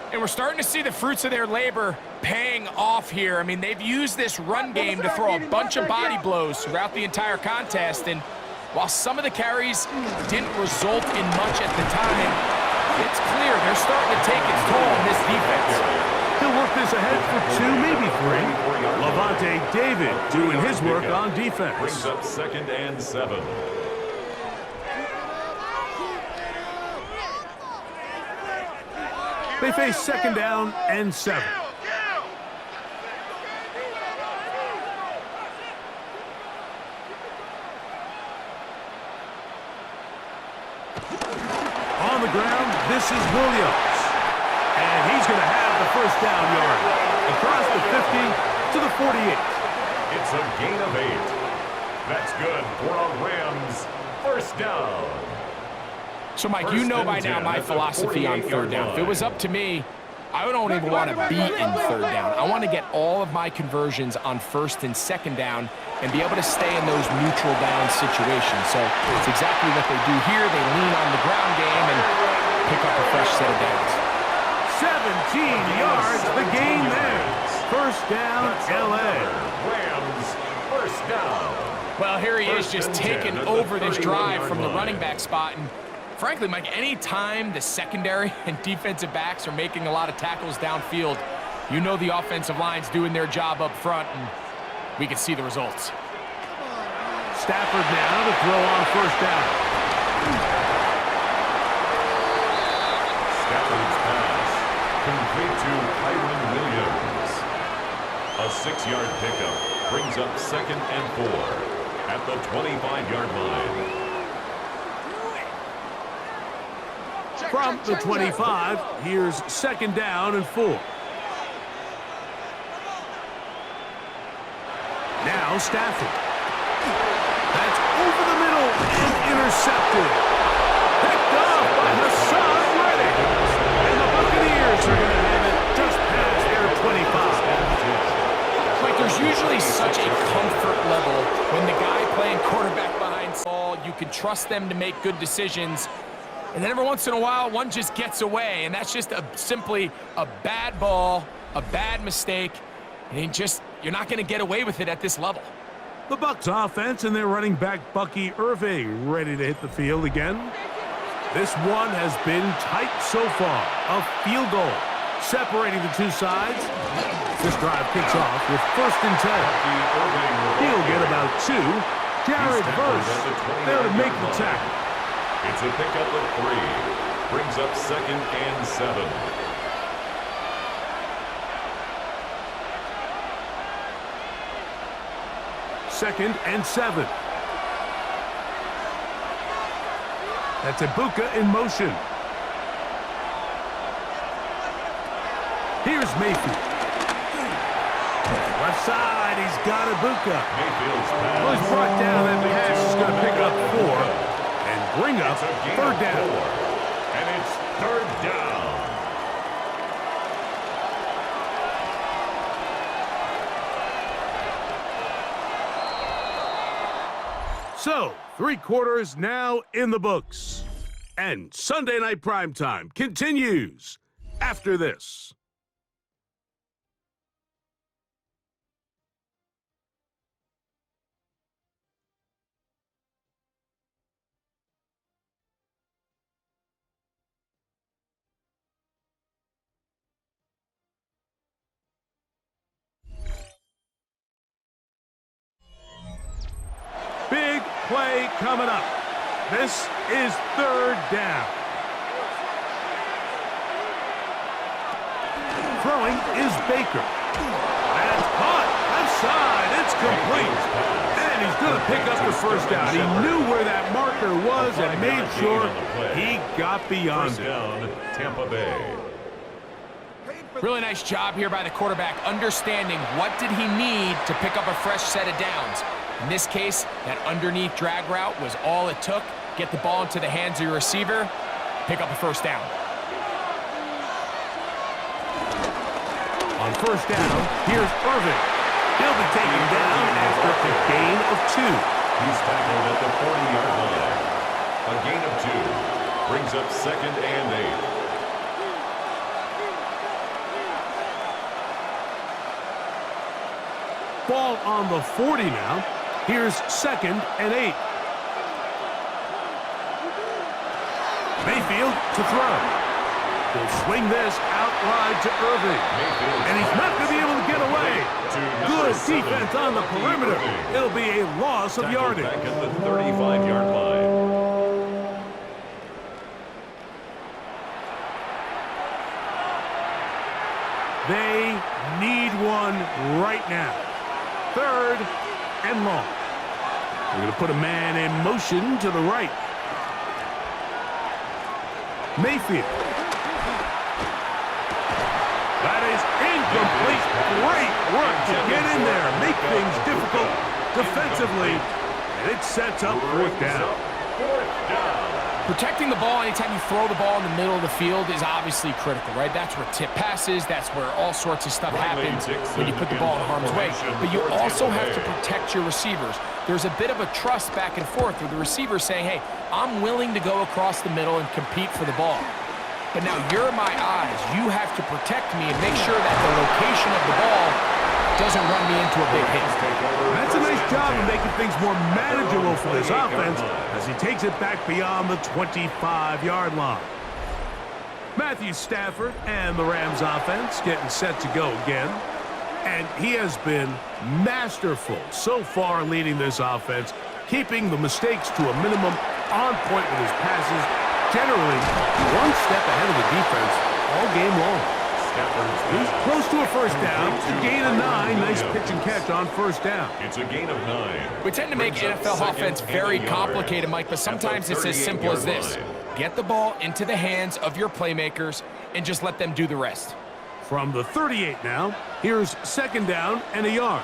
S3: And we're starting to see the fruits of their labor paying off here. I mean, they've used this run game to throw a bunch of body blows throughout the entire contest. And while some of the carries didn't result in much at the time, it's clear they're starting to take its toll on this defense.
S1: He'll work this ahead for 2, maybe 3. Levante David doing his work on defense.
S2: Brings up 2nd and 7.
S1: They face 2nd down and 7. On the ground, this is Williams. And he's going to have the 1st down yard. Across the 50 to the 48.
S2: It's a gain of 8. That's good for a Rams 1st down.
S3: So, Mike, you know by now my philosophy on 3rd down. If it was up to me, I don't even want to be in 3rd down. I want to get all of my conversions on 1st and 2nd down and be able to stay in those neutral down situations. So it's exactly what they do here. They lean on the ground game and pick up a fresh set of downs.
S1: 17 yards, the gain there. 1st down, L.A.
S2: Rams 1st down.
S3: Well, here he is just taking over this drive from the running back spot. And frankly, Mike, any time the secondary and defensive backs are making a lot of tackles downfield, you know the offensive line's doing their job up front, and we can see the results.
S1: Stafford now to throw on 1st down.
S2: Stafford's pass complete to Kyron Williams. A 6-yard pickup brings up 2nd and 4 at the 25-yard line.
S1: From the 25, here's 2nd down and 4. Now Stafford. That's over the middle and intercepted. Picked up by Hassan Reddick. And the Buccaneers are going to have it just past their 25.
S3: Like, there's usually such a comfort level when the guy playing quarterback behind the ball, you can trust them to make good decisions. And then every once in a while, one just gets away, and that's just simply a bad ball, a bad mistake, and you're not going to get away with it at this level.
S1: The Bucs offense and their running back Bucky Irving ready to hit the field again. This one has been tight so far. A field goal. Separating the two sides. This drive kicks off with 1st and 10. He'll get about 2. Jared Verse there to make the tackle.
S2: It's a pickup of 3. Brings up 2nd and 7.
S1: Second and 7. That's Ibuka in motion. Here's Mayfield. Left side, he's got Ibuka. Well, he's brought down. That pass is going to pick up 4 and bring up 3rd down.
S2: And it's 3rd down.
S1: So, 3 quarters now in the books. And Sunday Night Primetime continues after this. Big play coming up. This is 3rd down. Throwing is Baker. And caught. Left side. It's complete. And he's going to pick up the 1st down. He knew where that marker was and made sure he got beyond it.
S2: Down, Tampa Bay.
S3: Really nice job here by the quarterback, understanding what did he need to pick up a fresh set of downs. In this case, that underneath drag route was all it took. Get the ball into the hands of your receiver, pick up a 1st down.
S1: On 1st down, here's Irving. He'll be taken down after a gain of 2.
S2: He's tackled at the 40-yard line. A gain of 2 brings up 2nd and 8.
S1: Ball on the 40 now. Here's 2nd and 8. Mayfield to throw. He'll swing this out wide to Irving. And he's not going to be able to get away. Good defense on the perimeter. It'll be a loss of yardage.
S2: Back at the 35-yard line.
S1: They need one right now. 3rd and long. We're going to put a man in motion to the right. Mayfield. That is incomplete. Great work to get in there. Make things difficult defensively. And it sets up 4th down.
S3: Protecting the ball anytime you throw the ball in the middle of the field is obviously critical, right? That's where tip passes, that's where all sorts of stuff happens when you put the ball in harm's way. But you also have to protect your receivers. There's a bit of a trust back and forth with the receiver saying, hey, I'm willing to go across the middle and compete for the ball. But now you're my eyes. You have to protect me and make sure that the location of the ball doesn't run me into a big hit.
S1: That's a nice job of making things more manageable for this offense as he takes it back beyond the 25-yard line. Matthew Stafford and the Rams offense getting set to go again. And he has been masterful so far leading this offense, keeping the mistakes to a minimum, on point with his passes, generally one step ahead of the defense all game long. He's close to a 1st down. It's a gain of 9. Nice pitch and catch on 1st down.
S2: It's a gain of 9.
S3: We tend to make NFL offense very complicated, Mike, but sometimes it's as simple as this. Get the ball into the hands of your playmakers and just let them do the rest.
S1: From the 38 now, here's 2nd down and a yard.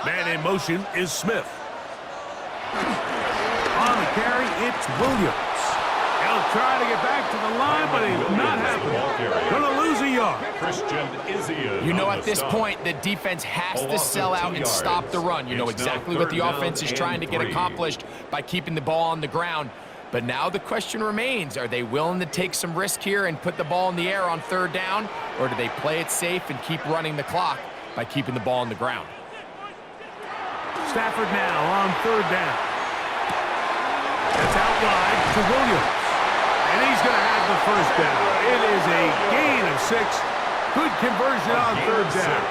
S1: Man in motion is Smith. On the carry, it's Williams. He'll try to get back to the line, but he's not happening. Gonna lose a yard.
S3: You know, at this point, the defense has to sell out and stop the run. You know exactly what the offense is trying to get accomplished by keeping the ball on the ground. But now the question remains, are they willing to take some risk here and put the ball in the air on 3rd down, or do they play it safe and keep running the clock by keeping the ball on the ground?
S1: Stafford now on 3rd down. It's out wide to Williams. And he's going to have the 1st down. It is a gain of 6 Good conversion on third down.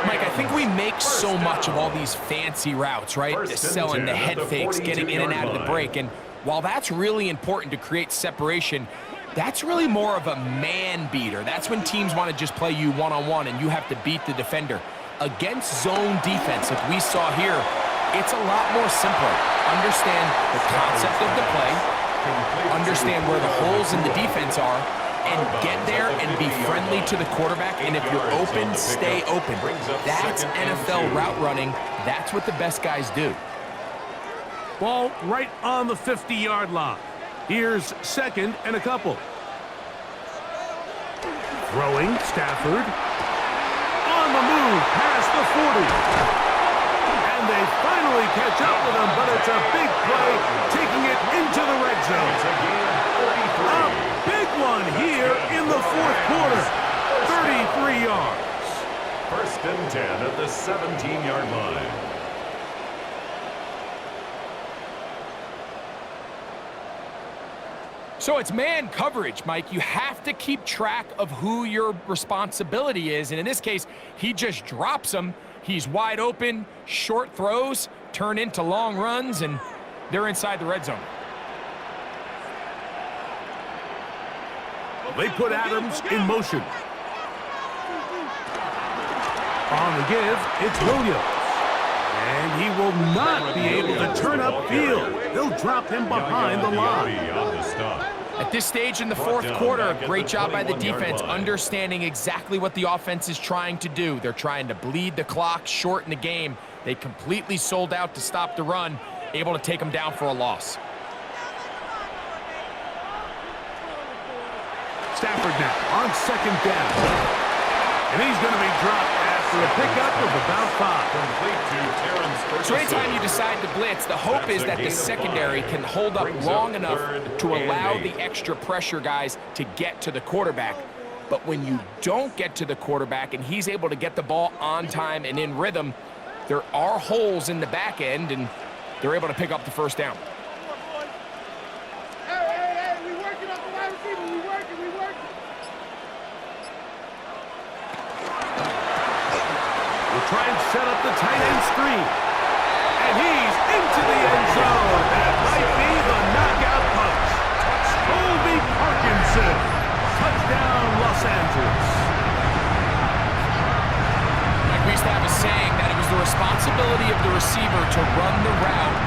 S3: Mike, I think we make so much of all these fancy routes, right? The selling, the head fakes, getting in and out of the break. And while that's really important to create separation, that's really more of a man beater. That's when teams want to just play you one-on-one and you have to beat the defender. Against zone defense, like we saw here, it's a lot more simpler. Understand the concept of the play, understand where the holes in the defense are, and get there and be friendly to the quarterback. And if you're open, stay open. That's NFL route running. That's what the best guys do.
S1: Ball right on the 50-yard line. Here's second and a couple. Throwing, Stafford. On the move, past the 40. And they finally catch up with him, but it's a big play, taking it into the red zone. A big one here in the fourth quarter. 33 yards.
S2: First and 10 at the 17-yard line.
S3: So it's man coverage, Mike. You have to keep track of who your responsibility is. And in this case, he just drops him. He's wide open. Short throws turn into long runs, and they're inside the red zone.
S1: They put Adams in motion. On the give, it's Williams. And he will not be able to turn upfield. They'll drop him behind the line.
S3: At this stage in the fourth quarter, great job by the defense, understanding exactly what the offense is trying to do. They're trying to bleed the clock, shorten the game. They completely sold out to stop the run, able to take them down for a loss.
S1: Stafford now on second down. And he's going to be dropped after a pickup of about 5.
S3: So anytime you decide to blitz, the hope is that the secondary can hold up long enough to allow the extra pressure guys to get to the quarterback. But when you don't get to the quarterback and he's able to get the ball on time and in rhythm, there are holes in the back end, and they're able to pick up the first down.
S1: Try and set up the tight end screen. And he's into the end zone. That might be the knockout punch. Colby Parkinson. Touchdown, Los Angeles.
S3: Like we used to have a saying that it was the responsibility of the receiver to run the route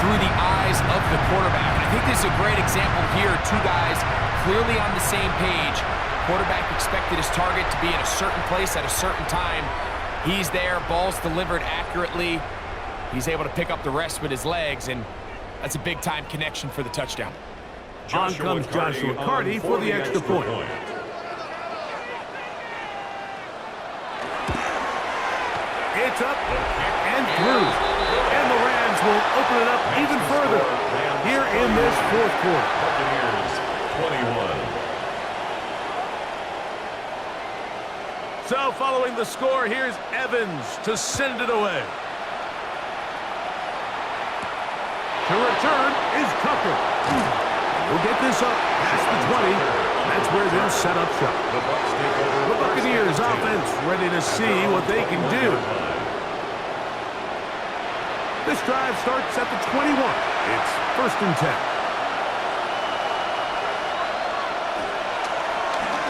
S3: through the eyes of the quarterback. And I think this is a great example here. Two guys clearly on the same page. Quarterback expected his target to be in a certain place at a certain time. He's there, ball's delivered accurately. He's able to pick up the rest with his legs, and that's a big-time connection for the touchdown.
S1: On comes Joshua Carty for the extra point. It's up and through. And the Rams will open it up even further here in this fourth quarter.
S2: Buccaneers 21.
S1: So following the score, here's Evans to send it away. To return is Tucker. We'll get this up past the 20. That's where they'll set up shop. The Buccaneers offense ready to see what they can do. This drive starts at the 21. It's first and 10.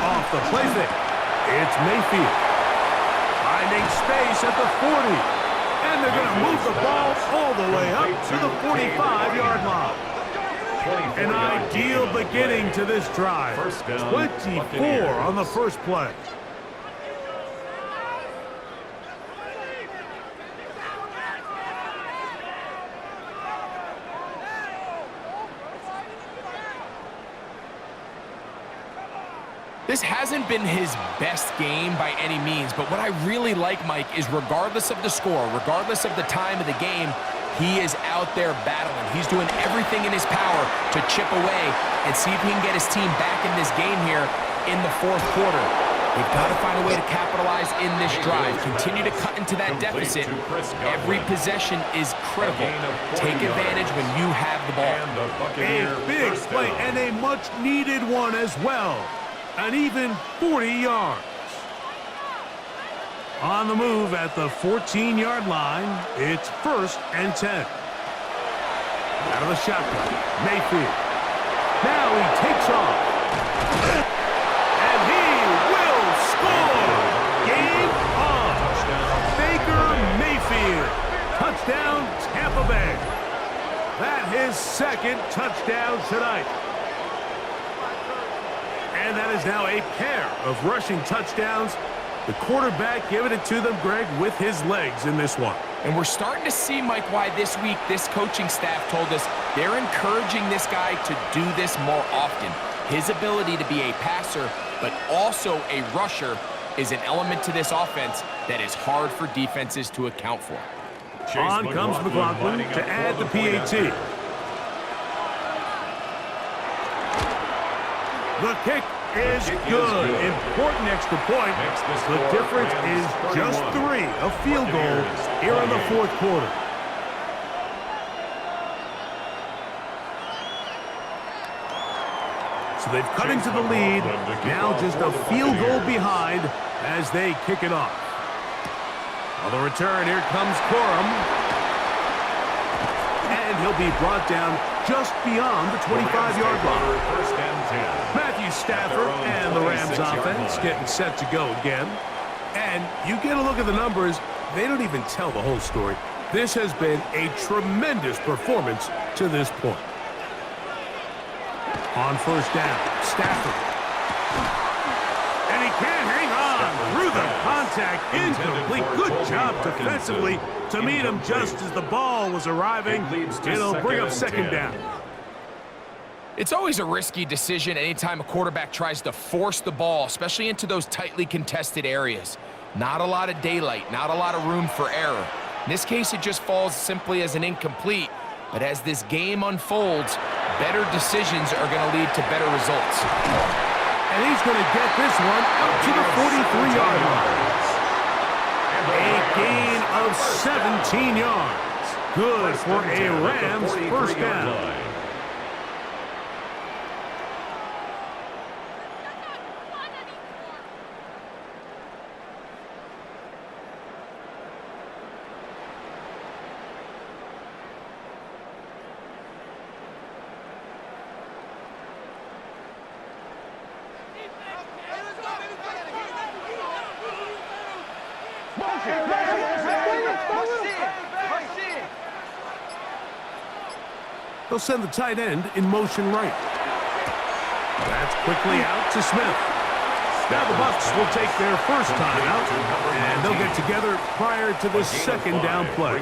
S1: Off the play fake. It's Mayfield. Finding space at the 40. And they're going to move the ball all the way up to the 45-yard line. An ideal beginning to this drive. 24 on the first play.
S3: This hasn't been his best game by any means, but what I really like, Mike, is regardless of the score, regardless of the time of the game, he is out there battling. He's doing everything in his power to chip away and see if he can get his team back in this game here in the fourth quarter. They've got to find a way to capitalize in this drive. Continue to cut into that deficit. Every possession is critical. Take advantage when you have the ball.
S1: A big play and a much-needed one as well. an even 40 yards. On the move at the 14-yard line, it's 1st and 10. Out of the shotgun, Mayfield. Now he takes off. And he will score! Game on! Baker Mayfield. Touchdown, Tampa Bay. That his 2nd touchdown tonight. And that is now a pair of rushing touchdowns. The quarterback giving it to them, Greg, with his legs in this one.
S3: And we're starting to see, Mike, why this week this coaching staff told us they're encouraging this guy to do this more often. His ability to be a passer, but also a rusher, is an element to this offense that is hard for defenses to account for.
S1: On comes McLaughlin to add the PAT. The kick is good. Important extra point. The difference is just 3, a field goal here in the 4th quarter. So they've cut into the lead. Now just a field goal behind as they kick it off. On the return, here comes Corum. And he'll be brought down just beyond the 25-yard line.
S2: 1st and 10.
S1: Matthew Stafford and the Rams offense getting set to go again. And you get a look at the numbers, they don't even tell the whole story. This has been a tremendous performance to this point. On 1st down, Stafford. And he can't hang on through the contact. Incomplete. Good job defensively to meet him just as the ball was arriving. It'll bring up 2nd down.
S3: It's always a risky decision anytime a quarterback tries to force the ball, especially into those tightly contested areas. Not a lot of daylight, not a lot of room for error. In this case, it just falls simply as an incomplete. But as this game unfolds, better decisions are going to lead to better results.
S1: And he's going to get this one out to the 43-yard line. A gain of 17 yards. Good for a Rams 1st down. They'll send the tight end in motion right. That's quickly out to Smith. Now the Bucs will take their 1st time out, and they'll get together prior to the 2nd down play.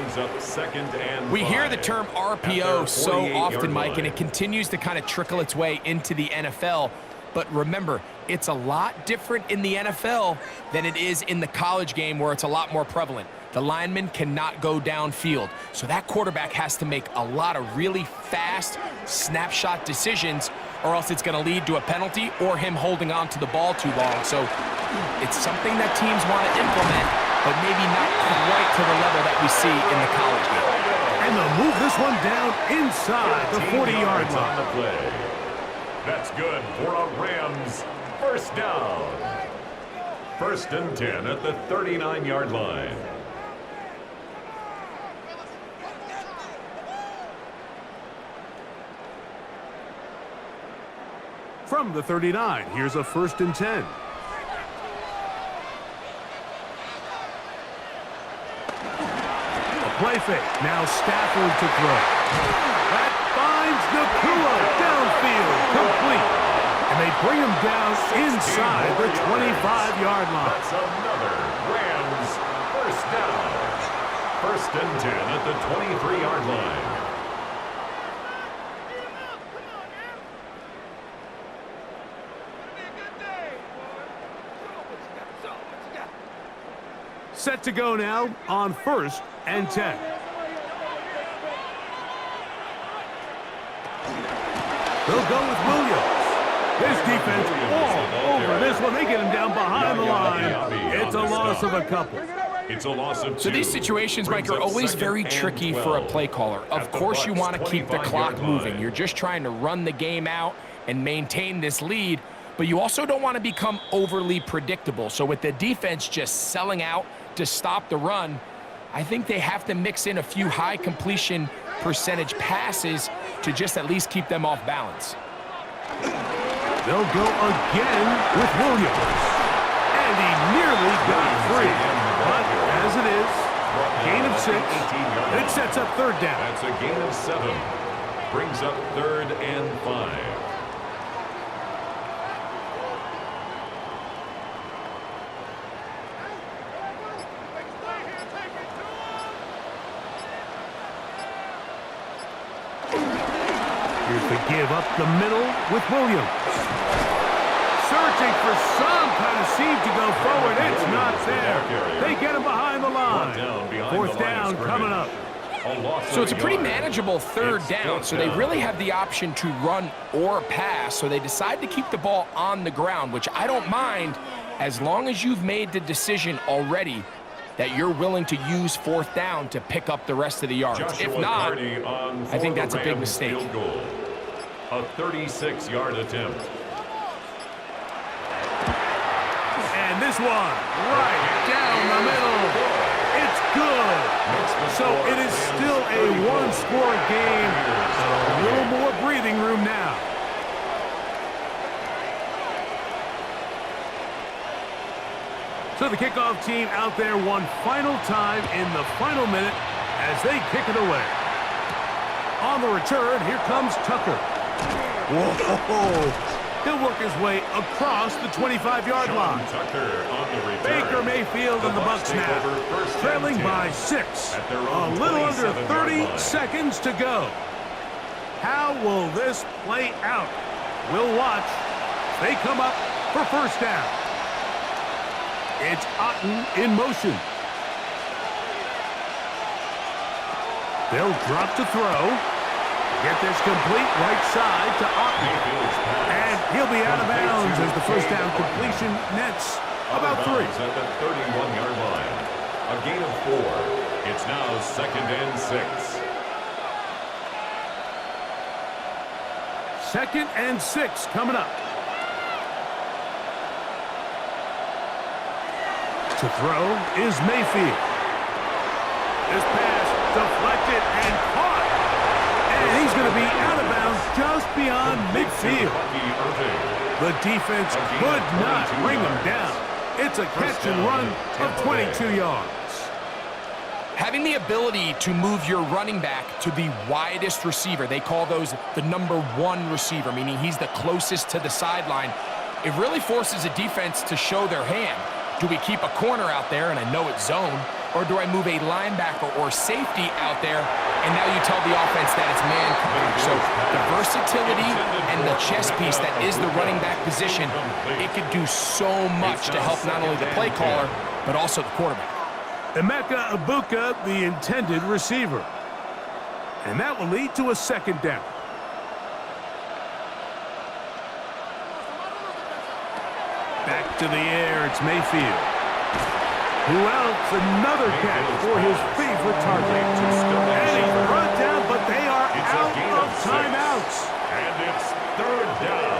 S3: We hear the term RPO so often, Mike, and it continues to kind of trickle its way into the NFL. But remember, it's a lot different in the NFL than it is in the college game where it's a lot more prevalent. The lineman cannot go downfield, so that quarterback has to make a lot of really fast snapshot decisions, or else it's going to lead to a penalty or him holding on to the ball too long. So it's something that teams want to implement, but maybe not quite to the level that we see in the college game.
S1: And they'll move this one down inside the 40-yard line.
S2: That's good for a Rams 1st down. 1st and 10 at the 39-yard line.
S1: From the 39, here's a 1st and 10. A play fake. Now Stafford to throw. That finds Nakua downfield, complete. And they bring him down inside the 25-yard line.
S2: That's another Rams 1st down. 1st and 10 at the 23-yard line.
S1: Set to go now on 1st and 10. They'll go with Williams. His defense all over this one. They get him down behind the line. It's a loss of a couple.
S2: It's a loss of 2.
S3: So these situations, Mike, are always very tricky for a play caller. Of course you want to keep the clock moving. You're just trying to run the game out and maintain this lead. but you also don't want to become overly predictable. So with the defense just selling out to stop the run, I think they have to mix in a few high completion percentage passes to just at least keep them off balance.
S1: They'll go again with Williams. And he nearly got free. But as it is, gain of 6. It sets up third down.
S2: That's a gain of 7. Brings up 3rd and 5.
S1: Here's the give up the middle with Williams. Searching for some kind of seed to go forward. It's not there. They get him behind the line. Fourth down coming up.
S3: So it's a pretty manageable third down, so they really have the option to run or pass, so they decide to keep the ball on the ground, which I don't mind as long as you've made the decision already that you're willing to use fourth down to pick up the rest of the yards. If not, I think that's a big mistake.
S2: A 36-yard attempt.
S1: And this one right down the middle. It's good. So it is still a one-score game. A little more breathing room now. So the kickoff team out there one final time in the final minute as they kick it away. On the return, here comes Tucker. Whoa! He'll work his way across the 25-yard line.
S2: Tucker on the return.
S1: Baker Mayfield and the Bucs now, trailing by 6. A little under 30 seconds to go. How will this play out? We'll watch. They come up for first down. It's Otten in motion. They'll drop to throw. Get this complete right side to Otten. And he'll be out of bounds as the first down completion nets about 3.
S2: At the 31-yard line. A gain of 4. It's now 2nd and 6.
S1: 2nd and 6 coming up. To throw is Mayfield. This pass deflected and caught. And he's going to be out of bounds just beyond midfield. The defense could not bring him down. It's a catch and run of 22 yards.
S3: Having the ability to move your running back to the widest receiver, they call those the number 1 receiver, meaning he's the closest to the sideline. It really forces a defense to show their hand. Do we keep a corner out there, and I know it's zone, or do I move a linebacker or safety out there, and now you tell the offense that it's man coverage? So the versatility and the chess piece that is the running back position, it could do so much to help not only the play caller, but also the quarterback.
S1: Emeka Ibuka, the intended receiver. And that will lead to a second down. Back to the air, it's Mayfield. Who else? Another catch for his favorite target. And he's brought down, but they are out of timeouts.
S2: And it's 3rd down.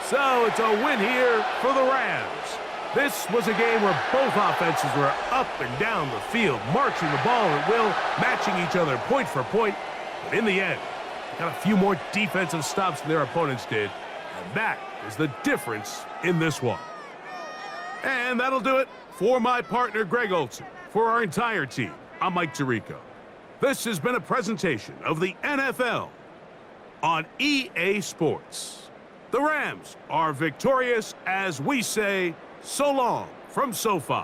S1: So it's a win here for the Rams. This was a game where both offenses were up and down the field, marching the ball at will, matching each other point for point. But in the end, they got a few more defensive stops than their opponents did. And that is the difference in this one. And that'll do it for my partner, Greg Olson. For our entire team, I'm Mike Tirico. This has been a presentation of the NFL on EA Sports. The Rams are victorious as we say so long from SoFi.